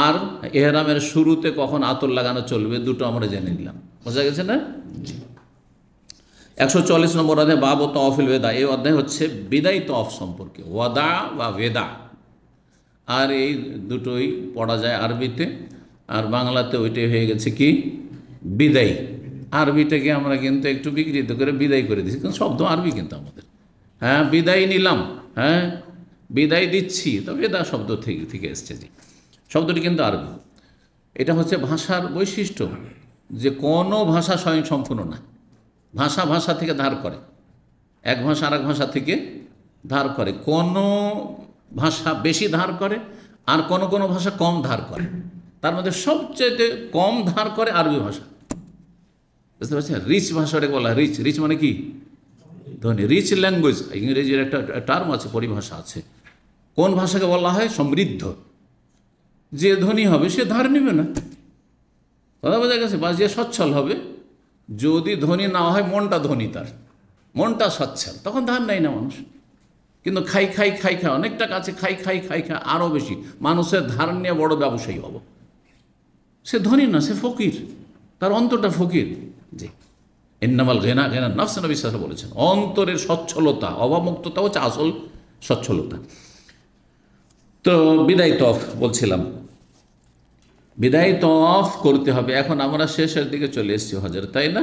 আর এহরামের শুরুতে কখন আতর লাগানো চলবে, দুটো আমরা জেনে নিলাম। বোঝা গেছে না? 140 নম্বর অধ্যায় বাব ও তওয়াফিল ওয়েদা, এই অধ্যায় হচ্ছে বিদায় তওয়াফ সম্পর্কে, ওয়াদা বা ওয়েদা। আর এই দুটোই পড়া যায় আরবিতে, আর বাংলাতে ওইটাই হয়ে গেছে কি বিদায়। আরবিটাকে আমরা কিন্তু একটু বিকৃত করে বিদায় করে দিচ্ছি, কিন্তু শব্দ আরবি কিন্তু আমাদের। হ্যাঁ, বিদায় নিলাম, হ্যাঁ বিদায় দিচ্ছি, তো বেদা শব্দ থেকে এসছে। জি, শব্দটি কিন্তু আরবি। এটা হচ্ছে ভাষার বৈশিষ্ট্য যে কোনো ভাষা স্বয়ং সম্পূর্ণ না, ভাষা ভাষা থেকে ধার করে, এক ভাষা আর এক ভাষা থেকে ধার করে। কোনো ভাষা বেশি ধার করে আর কোনো ভাষা কম ধার করে, তার মধ্যে সবচেয়ে কম ধার করে আরবি ভাষা। বুঝতে পারছেন? রিচ ভাষাটাকে বলা হয় রিচ। রিচ মানে কি? ধনী। রিচ ল্যাঙ্গুয়েজ, ইংরেজির একটা টার্ম আছে, পরিভাষা আছে। কোন ভাষাকে বলা হয় সমৃদ্ধ? যে ধনী হবে সে ধার নেবে না, কথা বোঝা গেছে? বা যে সচ্ছল হবে, যদি ধনী না হয়, মনটা ধনী, তার মনটা সচ্ছল, তখন ধার নেয় না মানুষ। কিন্তু খাই অনেক টাকা আছে, খাই আরও বেশি, মানুষের ধার নিয়ে বড় ব্যবসায়ী হব, সে ধনী না, সে ফকির, তার অন্তরটা ফকির। জি, ইন্নামাল ঘেনা ঘেনা নফস, নবী সাল্লাল্লাহু আলাইহি ওয়াসাল্লাম বলেছেন। অন্তরের স্বচ্ছলতা, অভাবমুক্ততা হচ্ছে আসল সচ্ছলতা। তো বিদায় তফ বলছিলাম, বিদায় তফ করতে হবে। এখন আমরা শেষের দিকে চলে এসেছি হজের, তাই না?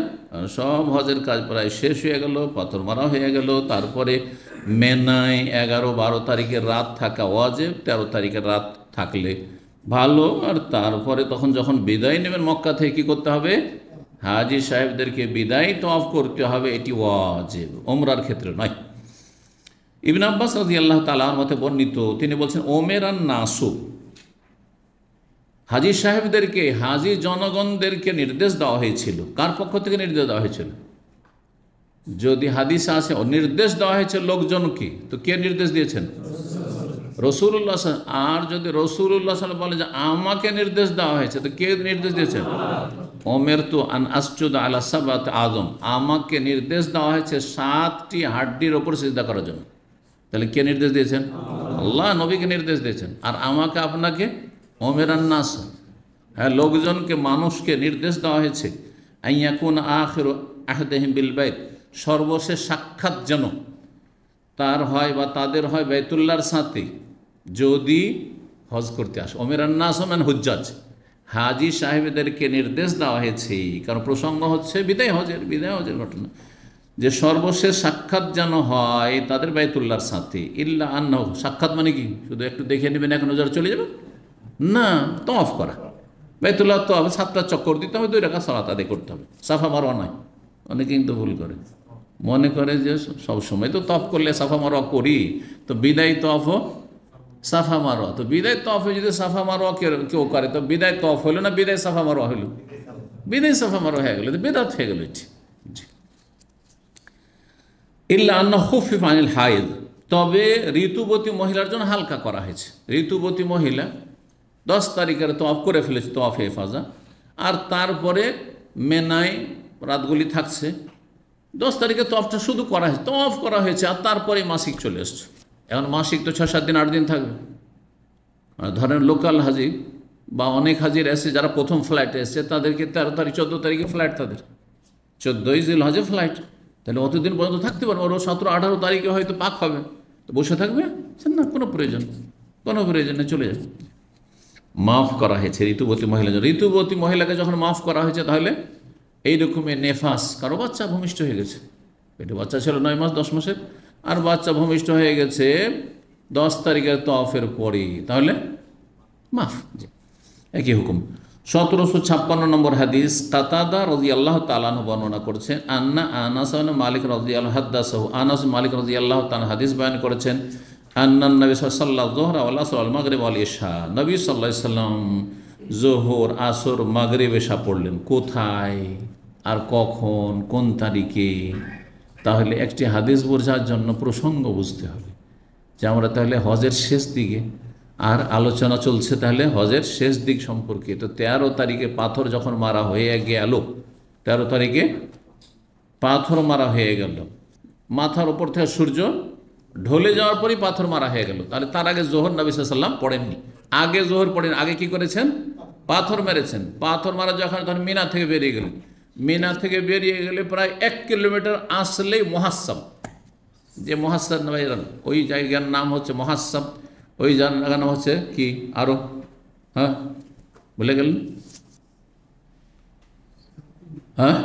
সব হজের কাজ প্রায় শেষ হয়ে গেল, পাথর মারা হয়ে গেল। তারপরে মেনায় 11-12 তারিখের রাত থাকা ওয়াজিব, 13 তারিখের রাত থাকলে ভালো। আর তারপরে তখন যখন বিদায় নেবেন মক্কা থেকে কী করতে হবে? হাজি সাহেবদেরকে বিদায় তওয়াফ করতে হবে, এটি ওয়াজিব, ওমরার ক্ষেত্রে নয়। ইবনে আব্বাস রাদিয়াল্লাহু তাআলা আনহু মতে বর্ণিত, তিনি বলছেন ওমেরান নাসু, হাজি সাহেবদেরকে, হাজি জনগণদেরকে নির্দেশ দেওয়া হয়েছিল। কার পক্ষ থেকে নির্দেশ দেওয়া হয়েছিল? যদি হাদিস আছে নির্দেশ দেওয়া হয়েছে লোকজনকে, তো কে নির্দেশ দিয়েছেন? রাসূলুল্লাহ। আর যদি রাসূলুল্লাহ সাল্লাল্লাহু আলাইহি ওয়াসাল্লাম বলে যে আমাকে নির্দেশ দেওয়া হয়েছে, তো কে নির্দেশ দিয়েছেন? ওমেরতু আন আসজুদা আলা সাবআতি আযম, আমাকে নির্দেশ দেওয়া হয়েছে 7টি হাড্ডির ওপর সিজদা করার জন্য। তাহলে কে নির্দেশ দিয়েছেন? আল্লাহ নবীকে নির্দেশ দিয়েছেন। আর আমাকে, আপনাকে ওমেরান নাস, হ্যাঁ, লোকজনকে, মানুষকে নির্দেশ দেওয়া হয়েছে আইয়াকুন আখিরু আহদিহিম বিল বাইত, সর্বশেষ সাক্ষাৎ যেন তার হয় বা তাদের হয় বাইতুল্লাহর সাথে, যদি হজ করতে আসে। ওমেরান নাস মানে হুজ্জাজ, হাজি সাহেবদেরকে নির্দেশ দেওয়া হয়েছে, কারণ প্রসঙ্গ হচ্ছে বিদায় হজের ঘটনা, যে সর্বশেষ সাক্ষাৎ যেন হয় তাদের বাইতুল্লাহর সাথে। ইল্লা আন্নাহু, সাক্ষাৎ মানে কি? শুধু একটু দেখে নেবেন, এক নজর চলে যাবেন? না, তওয়াফ করা। বাইতুল্লাহ তওয়াফ 7টা চক্কর দিতে হবে, 2 রাকাত সালাত আদায় করতে হবে, সাফা মারওয়া নয়। অনেকে কিন্তু ভুল করে, মনে করে যে সব সময় তো তওয়াফ করলে সাফা মারওয়া করি, তো বিদায় তওয়াফও সাফা মারওয়া। তো বিদায় তওয়াফে যদি সাফা মারওয়া কেউ করে, তো বিদায় তওয়াফ হলো না বিদায় সাফা মারওয়া হলো? বিদায় সাফা মারওয়া হয়ে গেল, তো বেদাত হয়ে গেল এটি। ইল্লা আন্না খুফিফ আনিল হায়েদ, তবে ঋতুবতী মহিলার জন্য হালকা করা হয়েছে। ঋতুবতী মহিলা 10 তারিখের তওয়াফ করে ফেলেছে, তওয়াফে ইফাজা, আর তারপরে মেনায় রাতগুলি থাকছে। 10 তারিখে তওয়াফটা শুধু করা হয়েছে, তওয়াফ করা হয়েছে, আর তারপরে মাসিক চলে আসছে। এখন মাসিক তো 6-7 দিন 8 দিন থাকবে। ধরেন লোকাল হাজি বা অনেক হাজির এসে, যারা প্রথম ফ্লাইটে এসছে, তাদেরকে 13 তারিখ 14 তারিখে ফ্লাইট, তাদের 14ই জিলহজে ফ্লাইট, তাহলে অতদিন পর্যন্ত থাকতে পারবে। ওরা 17-18 তারিখে হয়তো পাক হবে, তো বসে থাকবে না, কোনো প্রয়োজন নেই, চলে যাবে। মাফ করা হয়েছে ঋতুবতী মহিলা। ঋতুবতী মহিলাকে যখন মাফ করা হয়েছে, তাহলে এইরকমের নেফাস, কারো বাচ্চা ভূমিষ্ঠ হয়ে গেছে, পেটে বাচ্চা ছিল 9 মাস 10 মাসের, আর বাচ্চা ভূমিষ্ঠ হয়ে গেছে 10 তারিখের তওয়াফের পরে, তাহলে মাফ, একই হুকুম। 1756 নম্বর হাদিস, কাতাদা রাদিয়াল্লাহু তাআলা আনহু বর্ণনা করছেন, আন্না আনাস ইবনে মালিক রাদিয়াল্লাহু হাদাসাহু, আনাস মালিক রাদিয়াল্লাহু তাআলা হাদিস বয়ান করেছেন, আন্নান নবী সাল্লাল্লাহু যুহরা ওয়াল আসর ওয়াল মাগরিব ওয়াল ইশা, নবী সাল্লাল্লাহু আলাইহি সাল্লাম যোহর, আসর, মাগরিব, ইশা পড়লেন। কোথায় আর কখন, কোন তারিখে? তাহলে একটি হাদিস বোঝার জন্য প্রসঙ্গ বুঝতে হবে, যে আমরা তাহলে হজের শেষ দিকে, আর আলোচনা চলছে তাহলে হজের শেষ দিক সম্পর্কে। তো 13 তারিখে পাথর যখন মারা হয়ে গেল, 13 তারিখে পাথর মারা হয়ে গেল, মাথার ওপর থেকে সূর্য ঢলে যাওয়ার পরই পাথর মারা হয়ে গেল, তাহলে তার আগে জোহর নবী সাল্লাল্লাহু আলাইহি ওয়াসাল্লাম পড়েননি। আগে জোহর পড়েন, আগে কি করেছেন? পাথর মেরেছেন। পাথর মারা যখন, তখন মিনা থেকে বেরিয়ে গেলেন। মিনা থেকে বেরিয়ে গেলে প্রায় 1 কিলোমিটার আসলেই মুহাসসাব, যে মুহাসসাব নয়, ওই জায়গার নাম হচ্ছে মুহাসসাব। ওই জায়গার নাম হচ্ছে কি আরো, হ্যাঁ বলে গেলেন, হ্যাঁ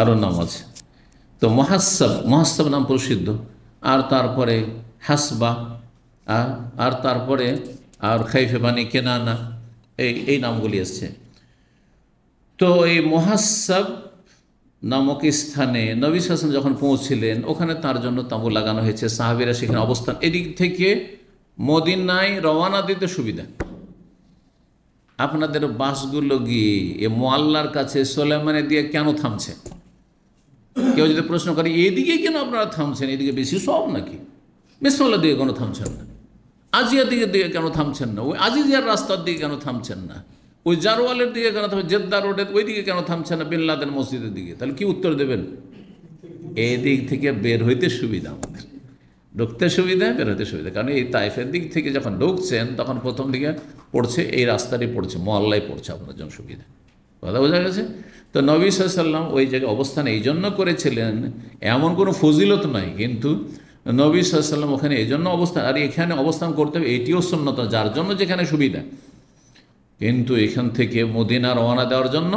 আরও নাম আছে। তো মুহাসসাব নাম প্রসিদ্ধ। আর তারপরে হাসবা, আর তারপরে আর খাইফে বানি কেনানা, এই নামগুলি এসছে। তো এই মুহাসসাব নামক স্থানে নবী সাল্লাল্লাহু আলাইহি ওয়াসাল্লাম যখন পৌঁছলেন, ওখানে তার জন্য তাঁবু লাগানো হয়েছে, সাহাবীরা সেখানে অবস্থান। এদিক থেকে মদিনায় রওয়ানা দিতে সুবিধা। আপনাদের বাসগুলো গিয়ে এ মোয়াল্লার কাছে সোলাইমানে দিয়ে কেন থামছে? কেউ যদি প্রশ্ন করে এদিকে কেন আপনারা থামছেন, এদিকে বেশি সব নাকি? বিসমিল্লাহ দিয়ে কেন থামছেন না? আজিয়ার দিকে কেন থামছেন না? ওই আজিজিয়ার রাস্তার দিকে কেন থামছেন না? ওই জারওয়ালের দিকে কেন থামছেন? জেদ্দা রোডের ওই দিকে কেন থামছেন না? বিন লাদেন মসজিদের দিকে? তাহলে কি উত্তর দেবেন? এদিক থেকে বের হইতে সুবিধা, আমাদের ঢুকতে সুবিধা, বের হইতে সুবিধা। কারণ এই তাইফের দিক থেকে যখন ঢুকছেন, তখন প্রথম দিকে পড়ছে এই রাস্তাটি, পড়ছে মহল্লায় পড়ছে, আপনার জন্য সুবিধা। কথা বোঝা গেছে? তো তো নবী সাল্লাল্লাহু আলাইহি ওয়াসাল্লাম ওই জায়গায় অবস্থান এই জন্য করেছিলেন, এমন কোনো ফজিলত নয়, কিন্তু নবী সাল্লাল্লাহু আলাইহি ওয়াসাল্লাম ওখানে এই জন্য অবস্থান, আর এখানে অবস্থান করতে হবে এটিও সুন্নত, যার জন্য যেখানে সুবিধা। কিন্তু এখান থেকে মদিনা রওনা দেওয়ার জন্য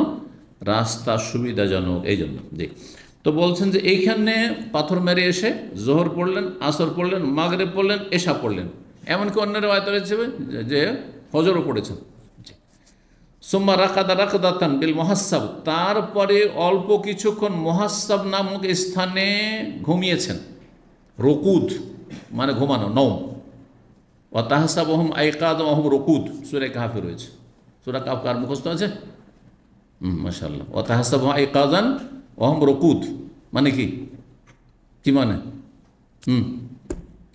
রাস্তা সুবিধাজনক, এই জন্য। জি, তো বলছেন যে এইখানে পাথর মেরে এসে জোহর পড়লেন, আসর পড়লেন, মাগরিব পড়লেন, এশা পড়লেন, এমনকি অন্য রিওয়ায়াত রয়েছে যে ফজরও পড়েছেন। সুম্মা রাকাদা রাকদাতান বিল মুহাসসাব, তারপরে অল্প কিছুক্ষণ মুহাসসাব নামক স্থানে ঘুমিয়েছেন। রকুদ মানে ঘুমানো, নওম। ওয়া তাহসাবুহুম আইকাযা ওয়া হুম রকুদ, সূরা কাহফে রয়েছে। সূরা কাহফ কার মুখস্থ আছে? মাশাআল্লাহ। ওয়া তাহসাবুহুম আইকাযান ওয়া হুম রকুদ মানে কি? কি মানে?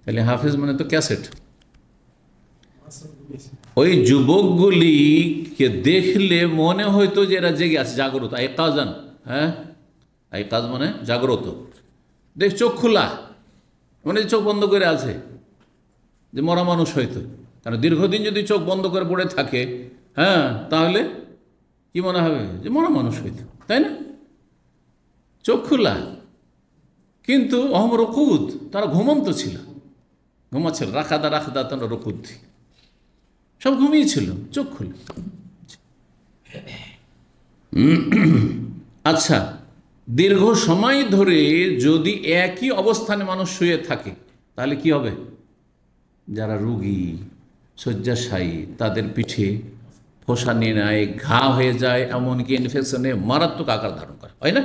তাহলে হাফেজ মানে তো ক্যাসেট। ওই যুবকগুলিকে দেখলে মনে হইতো যে এরা জেগে আছে, জাগ্রত। আইকাজান, হ্যাঁ, আইকাজ মানে জাগ্রত। দেখ চোখ খোলা, মানে চোখ বন্ধ করে আছে, যে মরা মানুষ হয়তো। কারণ দীর্ঘদিন যদি চোখ বন্ধ করে পড়ে থাকে, হ্যাঁ, তাহলে কি মনে হবে? যে মরা মানুষ হইতো, তাই না? চোখ খোলা, কিন্তু অহম রকুদ, তারা ঘুমন্ত ছিল, ঘুমাচ্ছিল। রাখাদা রাখাদা তারা রকুদ, সব ঘুমিয়েছিল, চোখ খুলে। আচ্ছা, দীর্ঘ সময় ধরে যদি একই অবস্থানে মানুষ শুয়ে থাকে, তাহলে কি হবে? যারা রোগী, শয্যাশায়ী, তাদের পিঠে ফোসা নিয়ে নেয়, ঘা হয়ে যায়, এমনকি ইনফেকশনে মারাত্মক আকার ধারণ করে, হয় না?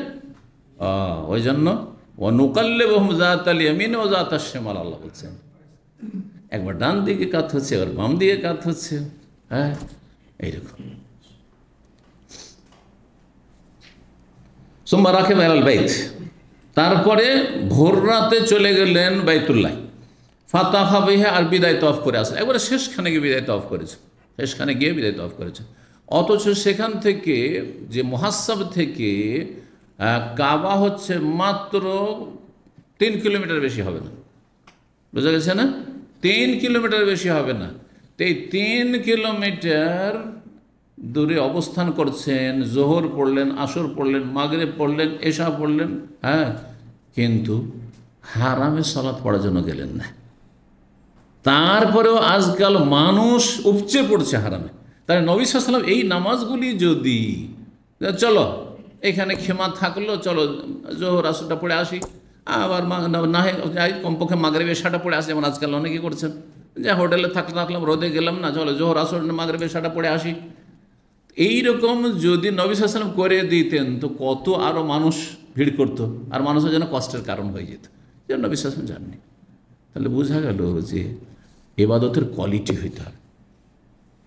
ওই জন্য ওয়ানুকাল্লিবুহুম যাতাল ইয়ামিন ওয়া যাতাশ শিমাল, আল্লাহ বলছেন একবার ডান দিকে কাত হচ্ছে, এবার বাম দিকে কাত হচ্ছে, হ্যাঁ, এইরকম। সুম্মা রাকিবা ইলাল বাইত, তারপরে ভোর রাতে চলে গেলেন বাইতুল্লাহ। ফাতাফা বিহি, আর বিদায় তওয়াফ করে আসলেন। একবারে শেষখানে গিয়ে বিদায় তওয়াফ করেছে, শেষখানে গিয়ে বিদায় তওয়াফ করেছে। অথচ সেখান থেকে, যে মুহাসসাব থেকে কাবা হচ্ছে মাত্র 3 কিলোমিটার বেশি হবে না, বুঝা গেছে না? 3 কিলোমিটার বেশি হবে না। তো এই 3 কিলোমিটার দূরে অবস্থান করছেন, জোহর পড়লেন, আসর পড়লেন, মাগরিব পড়লেন, এশা পড়লেন, হ্যাঁ, কিন্তু হারামে সালাত পড়ার জন্য গেলেন না। তারপরেও আজকাল মানুষ উপচে পড়ছে হারামে। তাই নবী সাল্লাল্লাহু আলাইহি ওয়াসাল্লাম এই নামাজগুলি যদি, চলো এখানে ক্ষমা থাকলো, চলো জোহর আসরটা পড়ে আসি, আবার না হয় কমপক্ষে মাগরিব এশাটা পড়ে আসি, যেমন আজকাল অনেকেই করছেন, যে হোটেলে থাকলাম, রোদে গেলাম না, চলো জোহর আসর মাগরিব এশাটা পড়ে আসি। এইরকম যদি নবী সাল্লাল্লাহু আলাইহি ওয়াসাল্লাম করে দিতেন, তো কত আরও মানুষ ভিড় করতো, আর মানুষের যেন কষ্টের কারণ হয়ে যেত, যে নবী সাল্লাল্লাহু আলাইহি ওয়াসাল্লাম জাননি। তাহলে বোঝা গেল যে এবাদতের কোয়ালিটি হইতে হবে।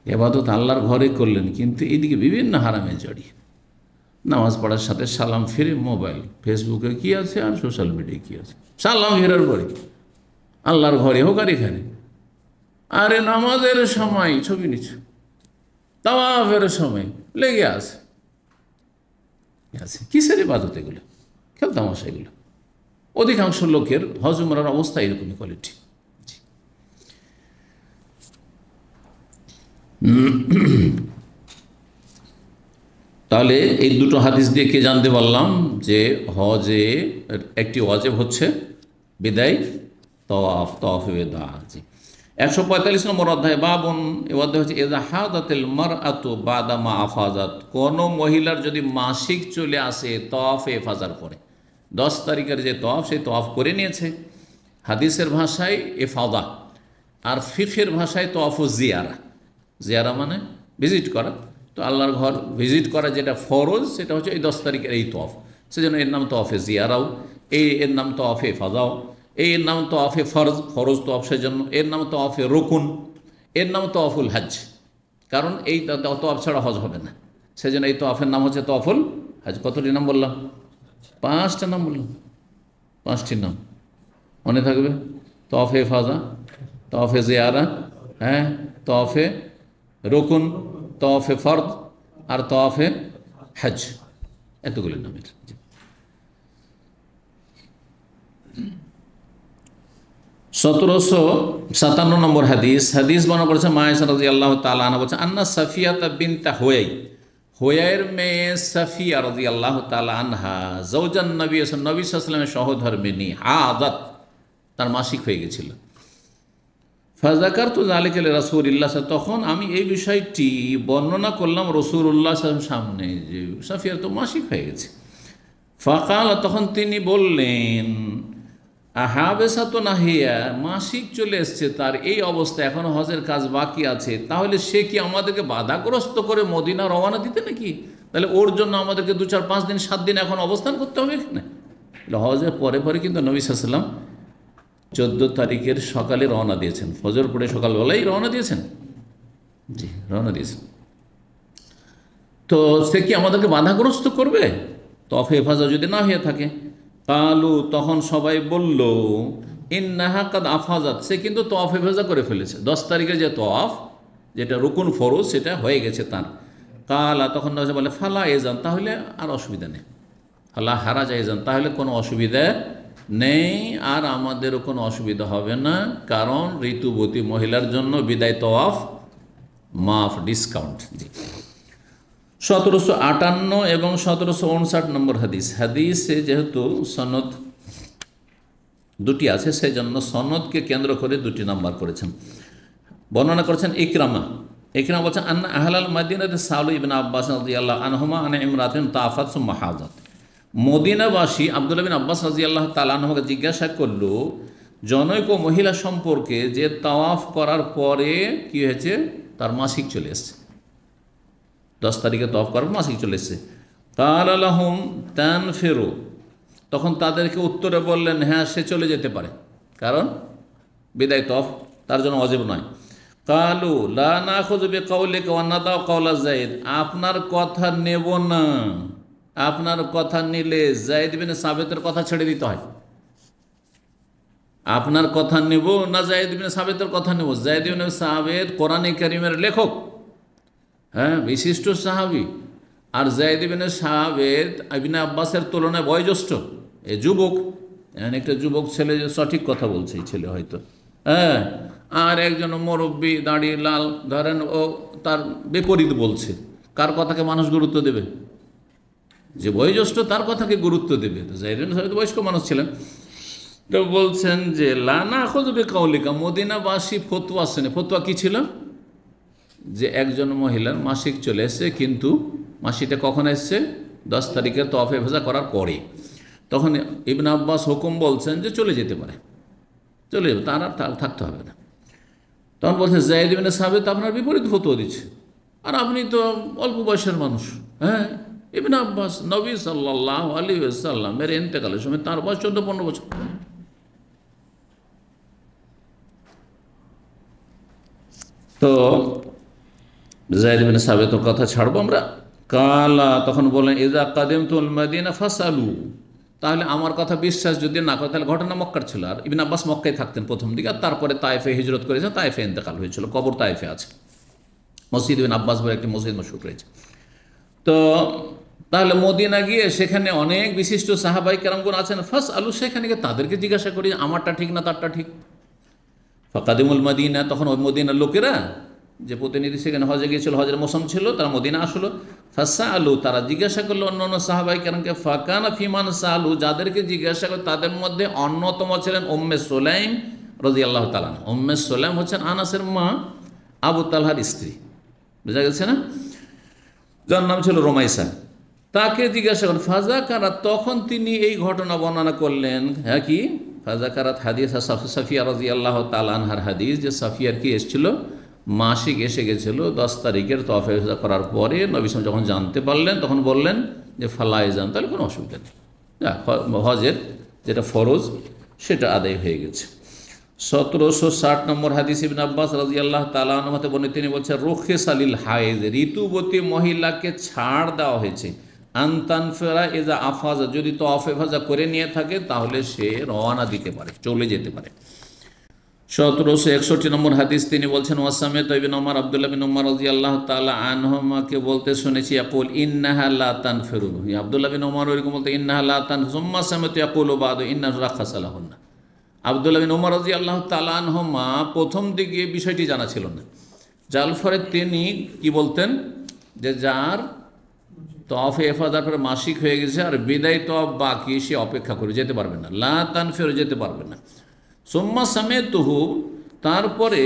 এবাদত আল্লাহর ঘরে করলেন, কিন্তু এইদিকে বিভিন্ন হারামে জড়িয়ে, নামাজ পড়ার সাথে সালাম ফিরে মোবাইল, ফেসবুকে কি আছে আর সোশ্যাল মিডিয়ায় কি আছে, সালাম ফেরার পরে আল্লাহর ঘরে হোক আর এখানে, আরে নামাজের সময় ছবি নিচ্ছে, তাওয়াফের সময় লেগে আছে। কিসের ইবাদত এগুলো? খেলতামাশা এগুলো। অধিকাংশ লোকের হজ উমরার অবস্থা এরকমই কোয়ালিটি। তাহলে এই দুটো হাদিস দিয়ে কে জানতে পারলাম যে হজে একটি ওয়াজিব হচ্ছে বিদায় তওয়াফ, তওয়াফে বিদা। 145 নম্বর অধ্যায়, বাবুন, এই অধ্যায় হচ্ছে ইযা হাদাতিল মারআতু বাদা মা আফাজাত, কোনো মহিলার যদি মাসিক চলে আসে তওয়াফে ইফাজার পরে, 10 তারিখের যে তওয়াফ, সেই তওয়াফ করে নিয়েছে, হাদিসের ভাষায় ইফাদা, আর ফিকহের ভাষায় তওয়াফু জিয়ারা। জিয়ারা মানে ভিজিট করা। তো আল্লাহর ঘর ভিজিট করা যেটা ফরজ, সেটা হচ্ছে এই 10 তারিখের এই তওয়াফ, সেজন্য এর নাম তওয়াফে জিয়ারাও, এর নাম তওয়াফে ইফাদাও, এর নাম তওয়াফে ফরজ, ফরজ তওয়াফ, সেজন্য এর নাম তওয়াফে রুকুন, এর নাম তওয়াফুল হজ, কারণ এই তওয়াফ ছাড়া হজ হবে না, সেজন্য এই তওয়াফের নাম হচ্ছে তওয়াফুল হজ। কতটি নাম বললাম? 5টা নাম বললাম, 5টি নাম মনে থাকবে। তওয়াফে ইফাদা, তওয়াফে জিয়ারা, হ্যাঁ, তওয়াফে রুকুন, তওয়াফে ফরদ, আর তওয়াফে হজ, এতগুলি নামের। 1757 নম্বর হাদিস, হাদিস বর্ণনা করেছেন মা আয়েশা রাদিয়াল্লাহু তাআলা আনহা, বলছেন আন্না সাফিয়াতা বিনতা হুয়াই হুয়াইর মেয়ে সাফিয়া রাদিয়াল্লাহু তাআলা আনহা জওজান নবী সাল্লাল্লাহু আলাইহি ওয়াসাল্লামের সহধর্মিণী আদাত, তার মাসিক হয়ে গেছিল। ফাযাকারতু যালিকা লিরাসূলিল্লাহ, তখন আমি এই বিষয়টি বর্ণনা করলাম রাসূলুল্লাহ সাল্লাল্লাহু আলাইহি ওয়াসাল্লামের সামনে যে সাফিয়ার তো মাসিক হয়ে গেছে। ফাকাল, তখন তিনি বললেন, আহাবেসা তো নাহিয়া, মাসিক চলে এসছে তার, এই অবস্থা এখনো হজের কাজ বাকি আছে, তাহলে সে কি আমাদেরকে বাধাগ্রস্ত করে মদিনা রওনা দিতে নাকি? তাহলে ওর জন্য আমাদেরকে 2, 4, 5 দিন 7 দিন এখন অবস্থান করতে হবে এখানে? হজের পরে পরে কিন্তু নবী সাল্লাল্লাহু আলাইহি ওয়াসাল্লাম 14 তারিখের সকালে রওনা দিয়েছেন, ফজর পড়ে সকালবেলাই রওনা দিয়েছেন। জি, রওনা দিয়েছেন। তো সে কি আমাদেরকে বাধাগ্রস্ত করবে তফ হেফাজা যদি না হয়ে থাকে? কালু, তখন সবাই বলল, ইন্নাহা কাদ আফাজাত, সে কিন্তু তফ হেফাজা করে ফেলেছে। 10 তারিখে যে তফ, যেটা রুকুন ফরজ, সেটা হয়ে গেছে তার। কালা, তখন বলে ফালা এজান, তাহলে আর অসুবিধা নেই। ফালা হারা যাইজান, তাহলে কোনো অসুবিধা নেই, আর আমাদেরও কোনো অসুবিধা হবে না, কারণ ঋতুবতী মহিলার জন্য বিদায় তওয়াফ মাফ, ডিসকাউন্ট। জি, 1758 এবং 1759 নম্বর হাদিস। হাদিসে যেহেতু সনদ দুটি আছে, সেই জন্য সনদকে কেন্দ্র করে 2টি নাম্বার করেছেন। বর্ণনা করেছেন ইকরামা বলছেন, আন্না আহলাল মাদিনাতে সালু ইবনে আব্বাস রাদিয়াল্লাহু আনহুমা আন ইমরাতিন তাফাত সুম্মা হাজাত। মদিনাবাসী আব্দুল্লাহ বিন আব্বাস রাদিয়াল্লাহু তাআলা আনহুকে জিজ্ঞাসা করল জনৈক মহিলা সম্পর্কে, যে তাওয়াফ করার পরে কি হয়েছে, তার মাসিক চলে এসেছে। 10 তারিখে তওয়াফ করার মাসিক চলে এসেছে। ক্বালা লাহুম তানফিরু, তখন তাদেরকে উত্তরে বললেন, হ্যাঁ সে চলে যেতে পারে, কারণ বিদায় তওয়াফ তার জন্য ওয়াজিব নয়। কালু লা নাখুযু বিকাউলিকা ওয়া নাদাউ কাওলা যায়েদ, আপনার কথা নেব না, আপনার কথা নিলে যায়েদ বিন সাবিতের কথা ছেড়ে দিতে হয়। আপনার কথা নেব না যায়েদ বিন সাবিতের কথা নেব? যায়েদ বিন সাবিত কোরআনে কারীমের লেখক, হ্যাঁ, বিশিষ্ট সাহাবী। আর যায়েদ বিন সাবিত ইবনে আব্বাসের তুলনায় বয়োজ্যেষ্ঠ, এ যুবক, একটা যুবক ছেলে, সঠিক কথা বলছে এই ছেলে হয়তো, হ্যাঁ। আর একজন মুরব্বী, দাড়ি লাল, ধরেন ও তার বিপরীত বলছে। কার কথাকে মানুষ গুরুত্ব দেবে? যে বয়োজ্যেষ্ঠ তার কথাকে গুরুত্ব দেবে। তো যায়েদ বিন সাবিত বয়স্ক মানুষ ছিলেন। তো বলছেন যে লা নাখুযু বিকাউলিকা, মদিনাবাসী ফতোয়া শুনে, ফতোয়া কি ছিল? যে একজন মহিলার মাসিক চলে এসছে, কিন্তু মাসিকটা কখন এসছে? 10 তারিখে তওয়াফ হেফাজা করার পরে। তখন ইবনে আব্বাস হুকুম বলছেন যে চলে যেতে পারে, চলে যাবে, তার আর থাকতে হবে না। তখন বলছে যায়েদ বিন সাবিত আপনার বিপরীত ফতোয়া দিচ্ছে, আর আপনি তো অল্প বয়সের মানুষ। হ্যাঁ, ইবনে আব্বাস নবী সাল্লাল্লাহু আলাইহি ওয়াসাল্লামের ইন্তেকালের সময় তার বয়স 14-15 বছর। তো যায়েদ বিন সাবিতের কথা ছাড়বো আমরা। কালা, তখন বলেন, ইযা কাদিমতুল মাদিনা ফাসালু, তাহলে আমার কথা বিশ্বাস যদি না করে, তাহলে ঘটনা মক্কার ছিল, আর ইবনে আব্বাস মক্কায় থাকতেন প্রথম দিকে, আর তারপরে তায়েফে হিজরত করেছেন, তায়েফে ইন্তেকাল হয়েছিল, কবর তায়েফে আছে। মসজিদ ইবনে আব্বাস বলে একটি মসজিদ মশহুর রয়েছে। তো তাহলে মদিনা গিয়ে সেখানে অনেক বিশিষ্ট সাহাবাই কেরামগণ আছেন, ফাস আলু, সেখানে গিয়ে তাদেরকে জিজ্ঞাসা করি আমারটা ঠিক না তারটা ঠিক। ফাকাদিমুল মাদিনা, তখন ওই মদিনার লোকেরা, যে প্রতিনিধি সেখানে হজে গিয়েছিল, হজের মৌসুম ছিল, তারা মদিনা আসলো। ফাসা আলু, তারা জিজ্ঞাসা করলো অন্য সাহাবাই কেরামকে। ফাকানা ফিমান সালু, যাদেরকে জিজ্ঞাসা করে তাদের মধ্যে অন্যতম ছিলেন উম্মে সুলাইম রাদিয়াল্লাহু তাআলা। উম্মে সুলাইম হচ্ছেন আনাসের মা, আবু তালহার স্ত্রী, বুঝা গেছে না, যার নাম ছিল রোমাইসা। তাকে জিজ্ঞাসা করেন ফাজাকারাত, তখন তিনি এই ঘটনা বর্ণনা করলেন। হ্যাঁ, কি ফাজাকারাত হাদিস সাফিয়া রাদিয়াল্লাহু তাআলা আনহার হাদিস, যে সাফিয়ার কি এসেছিল, মাসিক এসে গেছিল 10 তারিখের তওয়াফ হেফাজা করার পরে। নবী সাল্লাল্লাহু আলাইহি ওয়াসাল্লাম যখন জানতে পারলেন, তখন বললেন যে ফালাই যান, তাহলে কোনো অসুবিধা নেই, হজের যেটা ফরজ সেটা আদায় হয়ে গেছে। 1760 নম্বর হাদিস, ইবনে আব্বাস রাদিয়াল্লাহু তাআলা আনহু বলেন, তিনি বলছেন, রুখিসা লিল হায়েজ, ঋতুবতী মহিলাকে ছাড় দেওয়া হয়েছে, আনতানফেরা ইজা আফাজা, যদি তওয়াফ হেফাজা করে নিয়ে থাকে তাহলে সে রওনা দিতে পারে, চলে যেতে পারে। 1761 নম্বর হাদিস, তিনি বলছেন, ওয়াসামিত ইবনে ওমর, আব্দুল্লাহ বিন ওমর রাদিয়াল্লাহু তাআলা আনহুমাকে বলতে শুনেছি, ইয়াকুল ইন্নাহা লা তানফিরু, আব্দুল্লাহ বিন ওমর ওইরকম বলতে, ইন্নাহা লা তানফিরু, সুম্মা সামিতু ইয়াকুলু বাদু ইন্নাহু রাখাসা লাহুন্না। আব্দুল্লাহ বিন ওমর রাদিয়াল্লাহু তাআলা আনহুমা প্রথম দিকে বিষয়টি জানা ছিল না, যার ফলে তিনি কি বলতেন, যে যার তফে এফাদার পরে মাসিক হয়ে গেছে, আর বিদায় তফ বাকি, সে অপেক্ষা করে যেতে পারবে না, লা তানফির যেতে পারবে না। সুম্মা সামেতুহু, তারপরে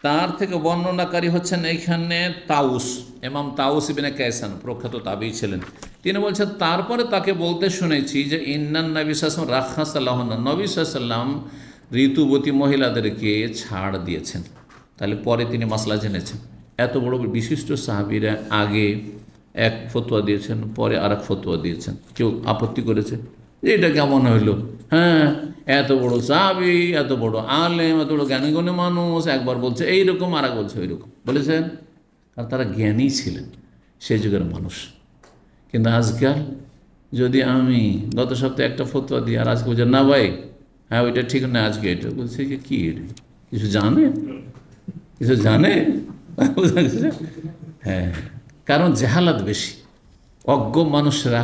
তার থেকে বর্ণনাকারী হচ্ছেন এইখানে তাউস, ইমাম তাউস ইবনে কায়সান, প্রখ্যাত তাবেঈ ছিলেন। তিনি বলছেন তারপরে তাকে বলতে শুনেছি যে ইন্নান নবী সাল্লাল্লাহু আলাইহি ওয়াসাল্লাম রাখাসাল্লাহুন্না, নবী সাল্লাল্লাহু আলাইহি ওয়াসাল্লাম ঋতুবতী মহিলাদেরকে ছাড় দিয়েছেন। তাহলে পরে তিনি মাসলা জেনেছেন। এত বড় বিশিষ্ট সাহাবীরা আগে এক ফতোয়া দিয়েছেন, পরে আর এক ফতোয়া দিয়েছেন। কেউ আপত্তি করেছে যে এটা কেমন হইল? হ্যাঁ, এত বড় সাহাবী, এত বড় আলেম, এত বড় জ্ঞানীগুণী মানুষ, একবার বলছে এইরকম, আর এক বলছে ওইরকম বলেছেন। আর তারা জ্ঞানী ছিলেন সেই যুগের মানুষ। কিন্তু আজকাল যদি আমি গত সপ্তাহে একটা ফতোয়া দিই, আর আজকে বলছে না ভাই, হ্যাঁ ওইটা ঠিক না, আজকে এটা বলছে যে কী, কিছু জানে, কিছু জানে? হ্যাঁ, কারণ জাহালাত বেশি, অজ্ঞ মানুষরা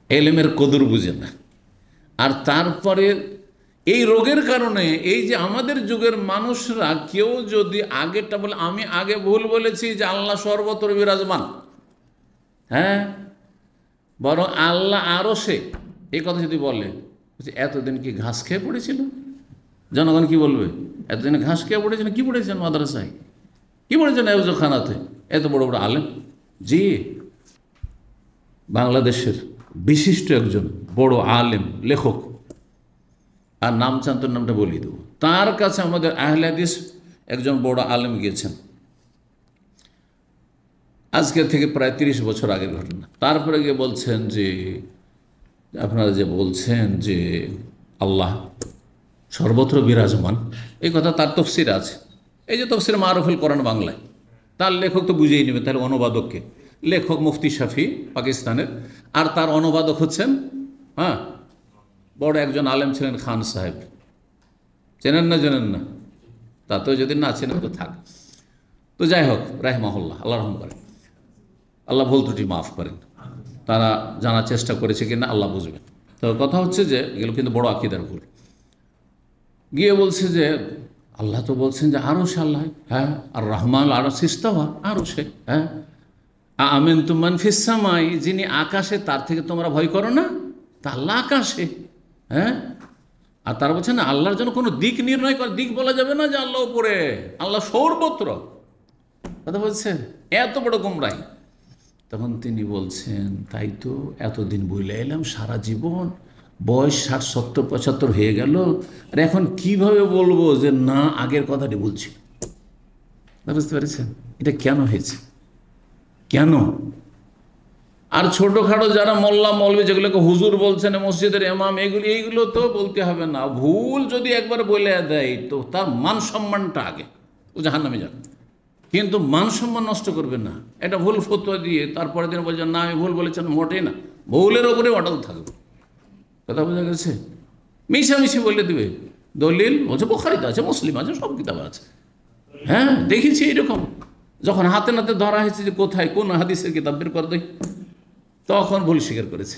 এলেমের কদর বুঝে না। আর তারপরে এই রোগের কারণে এই যে আমাদের যুগের মানুষরা কেউ যদি আগেরটা বলে, আমি আগে ভুল বলেছি যে আল্লাহ সর্বত্র বিরাজমান, হ্যাঁ, বরং আল্লাহ আরও সে, এই কথা যদি বলে, এতদিন কি ঘাস খেয়ে পড়েছিল? জনগণ কি বলবে? এতদিন ঘাস খেয়ে পড়েছেন? কি পড়েছেন মাদ্রাসায়? কি পড়েছেন এফজখানাতে? এত বড় বড় আলেম। জি, বাংলাদেশের বিশিষ্ট একজন বড় আলেম, লেখক, আর নাম চান তোর নামটা বলিয়ে দেবো, তার কাছে আমাদের আহলে হাদিস একজন বড় আলেম গিয়েছেন, আজকে থেকে প্রায় 30 বছর আগের ঘটনা। তারপরে গিয়ে বলছেন যে আপনারা যে বলছেন যে আল্লাহ সর্বত্র বিরাজমান, এই কথা তার তফসির আছে। এই যে তফসির মারুফুল কোরআন বাংলায়, তার লেখক তো বুঝেই নেবে, তাহলে অনুবাদককে? লেখক মুফতি শাফি পাকিস্তানের, আর তার অনুবাদক হচ্ছেন হ্যাঁ বড় একজন আলেম ছিলেন, খান সাহেব। চেনেন না? জানেন না? তাতেও যদি না চেনেন তো থাক। তো যাই হোক, রাহিমাহুল্লাহ, আল্লাহ রহম করেন, আল্লাহ ভুল ত্রুটি মাফ করেন। তারা জানার চেষ্টা করেছে কিনা আল্লাহ বুঝবেন। তো কথা হচ্ছে যে এগুলো কিন্তু বড় আকীদার ভুল। গিয়ে বলছে যে আল্লাহ তো বলছেন যে আরও সে আল্লাহ, হ্যাঁ, আর রহমান আরো সিস্তাওয়া, আরও সে, হ্যাঁ, আমিন তুমান ফিসামাই, যিনি আকাশে তার থেকে তোমরা ভয় করো না? তা আল্লাহ আকাশে, হ্যাঁ। আর তারা বলছে না আল্লাহর জন্য কোনো দিক নির্ণয় করে, দিক বলা যাবে না যে আল্লাহ উপরে, আল্লাহ সর্বত্র, কথা বলছেন। এত বড় গুমরাহি। তখন তিনি বলছেন তাই তো এতদিন বলে এলাম, সারা জীবন বয়স 60, 70, 75 হয়ে গেল, আর এখন কিভাবে বলবো যে না আগের কথাটি বলছি? বুঝতে পেরেছেন এটা কেন হয়েছে? কেন? আর ছোটোখাটো যারা মোল্লা মৌলবি, যেগুলোকে হুজুর বলছেন, মসজিদের ইমাম, এইগুলো তো বলতে হবে না। ভুল যদি একবার বলে দেয় তো তার মান সম্মানটা আগে, ও জাহান্নামে যাবে। কিন্তু মান সম্মান নষ্ট করবে না। এটা ভুল ফতোয়া দিয়ে তারপরের দিন বলছেন না আমি ভুল বলেছেন, মোটেই না, ভুলের ওপরে অটল থাকবে। কথা বোঝা গেছে? মিশামিশি বলে দেবে। দলিল বলছে বুখারীতে আছে, মুসলিম আছে, সব কিতাবে আছে। হ্যাঁ, দেখেছি এরকম। যখন হাতে নাতে ধরা হয়েছে যে কোথায় কোন হাদিসের কিতাব বের করে দেয়, তখন ভুল স্বীকার করেছে।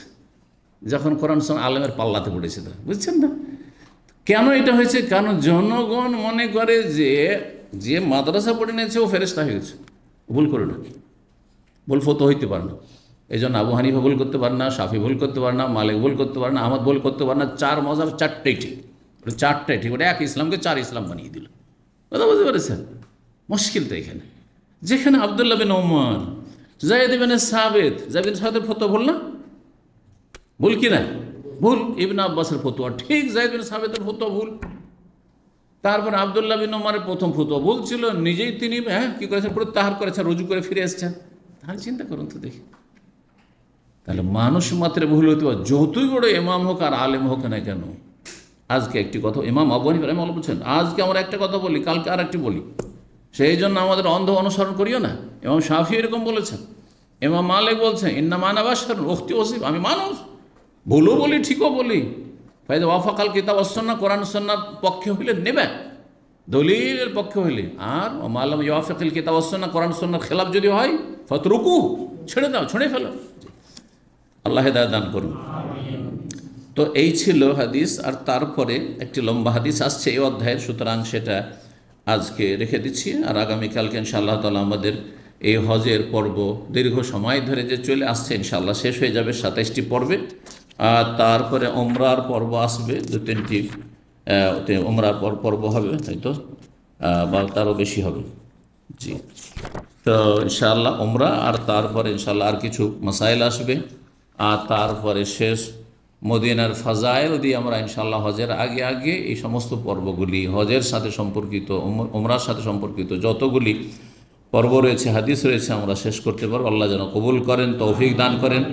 যখন কোরআন সুন্নাহ আলেমের পাল্লাতে পড়েছে, বুঝছেন না কেন এটা হয়েছে? কারণ জনগণ মনে করে যে মাদ্রাসা পড়ে নিয়েছে ও ফেরেশতা হয়ে গেছে, ভুল করে না, ভুল ফতোয়া হইতে পারে না। এই জন্য আবু হানিফা ভুল করতে পারে না, শাফি ভুল করতে পারে না, মালিক ভুল করতে পারে না, আহমদ ভুল করতে পারে না। 4 মাযহাব 4টাই ঠিক, ওটা 4টাই ঠিক, ওটা এক ইসলামকে 4 ইসলাম বানিয়ে দিল। কথা বুঝতে পেরেছেন? মুশকিল তো এখানে। যেখানে আব্দুল্লাহ বিন ওমর, যায়েদ ইবনে সাবিত, যায়েদ বিন সাবিতের ফতোয়া ভুল না? ভুল কি না? ভুল। ইবনে আব্বাসের ফতোয়া ঠিক, যায়েদ বিন সাবিতের ফতোয়া ভুল। তারপর আব্দুল্লাহ বিন ওমরের প্রথম ফতোয়া ভুল ছিল, নিজেই তিনি কী করেছেন, প্রত্যাহার করেছেন, রুজু করে ফিরে এসছেন। তাহলে চিন্তা করুন তো দেখি। তাহলে মানুষ মাত্রে ভুল হতে পারে, যতই বড় ইমাম হোক আর আলেম হোক না কেন। আজকে একটি কথা ইমাম আবু হানিফা রাহিমাহুল্লাহ বলছেন, আজকে আমরা একটা কথা বলি, কালকে আর একটি বলি, সেই জন্য আমাদের অন্ধ অনুসরণ করিও না। ইমাম শাফি এরকম বলেছেন, ইমাম মালিক বলছেন ইন্নামা আনা বাশারুন উখতি ওয়াসিফ, আমি মানুষ, ভুলও বলি ঠিকও বলি। ফাইদা ওয়াফাকাল কিতাব ওয়াস সুন্নাহ, কোরআন সুন্নাহর পক্ষে হইলে নেবেন, দলিলের পক্ষে হইলে। আর মাল্লাম ইয়াফিকুল কিতাব ওয়াস সুন্নাহ, কোরআন সুন্নাহর খেলাফ যদি হয় ফাতরুকু, ছেড়ে দাও, ছেড়ে ফেলো। আল্লাহ হেদায়েত দান করুন। তো এই ছিল হাদিস। আর তারপরে একটি লম্বা হাদিস আসছে এই অধ্যায়ের, সুতরাং সেটা আজকে রেখে দিচ্ছি। আর আগামীকালকে ইনশাআল্লাহ তাআলা আমাদের এই হজের পর্ব দীর্ঘ সময় ধরে যে চলে আসছে ইনশাআল্লাহ শেষ হয়ে যাবে 27টি পর্বে। আর তারপরে ওমরার পর্ব আসবে 2-3টি ওমরার পর্ব হবে হয়তো, বা তারও বেশি হবে। জি, তো ইনশাআল্লাহ ওমরা, আর তারপরে ইনশাআল্লাহ আর কিছু মাসাইল আসবে, আর তারপরে শেষ মদিনার ফাজাইল দিয়ে আমরা ইনশাআল্লাহ হজের আগে আগে এই সমস্ত পর্বগুলি হজের সাথে সম্পর্কিত, ওমরার সাথে সম্পর্কিত যতগুলি পর্ব রয়েছে, হাদিস রয়েছে, আমরা শেষ করতে পারবো। আল্লাহ যেন কবুল করেন, তৌফিক দান করেন,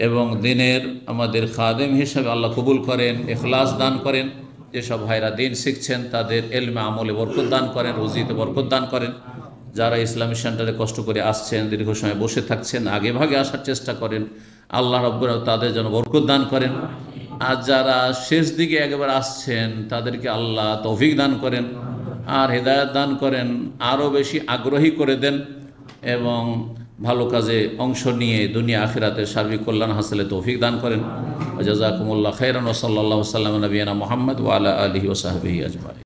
এবং দিনের আমাদের খাদেম হিসাবে আল্লাহ কবুল করেন, ইখলাস দান করেন। যেসব ভাইরা দিন শিখছেন তাদের এলমে আমলে বরকত দান করেন, রুজিতে বরকত দান করেন। যারা ইসলামী সেন্টারে কষ্ট করে আসছেন, দীর্ঘ সময় বসে থাকছেন, আগে ভাগে আসার চেষ্টা করেন, আল্লাহ রাব্বুল আলামিন তাদের জন্য বরকত দান করেন। আর যারা শেষ দিকে একবার আসছেন তাদেরকে আল্লাহ তৌফিক দান করেন আর হেদায়েত দান করেন, আরও বেশি আগ্রহী করে দেন, এবং ভালো কাজে অংশ নিয়ে দুনিয়া আখিরাতের সার্বিক কল্যাণ হাসিলে তৌফিক দান করেন। জাযাকুমুল্লাহ খাইরান ওয়া সাল্লাল্লাহু আলা নবিয়িনা মুহাম্মদ ওয়া আলা আলিহি ওয়া সাহবিহি আজমাইন।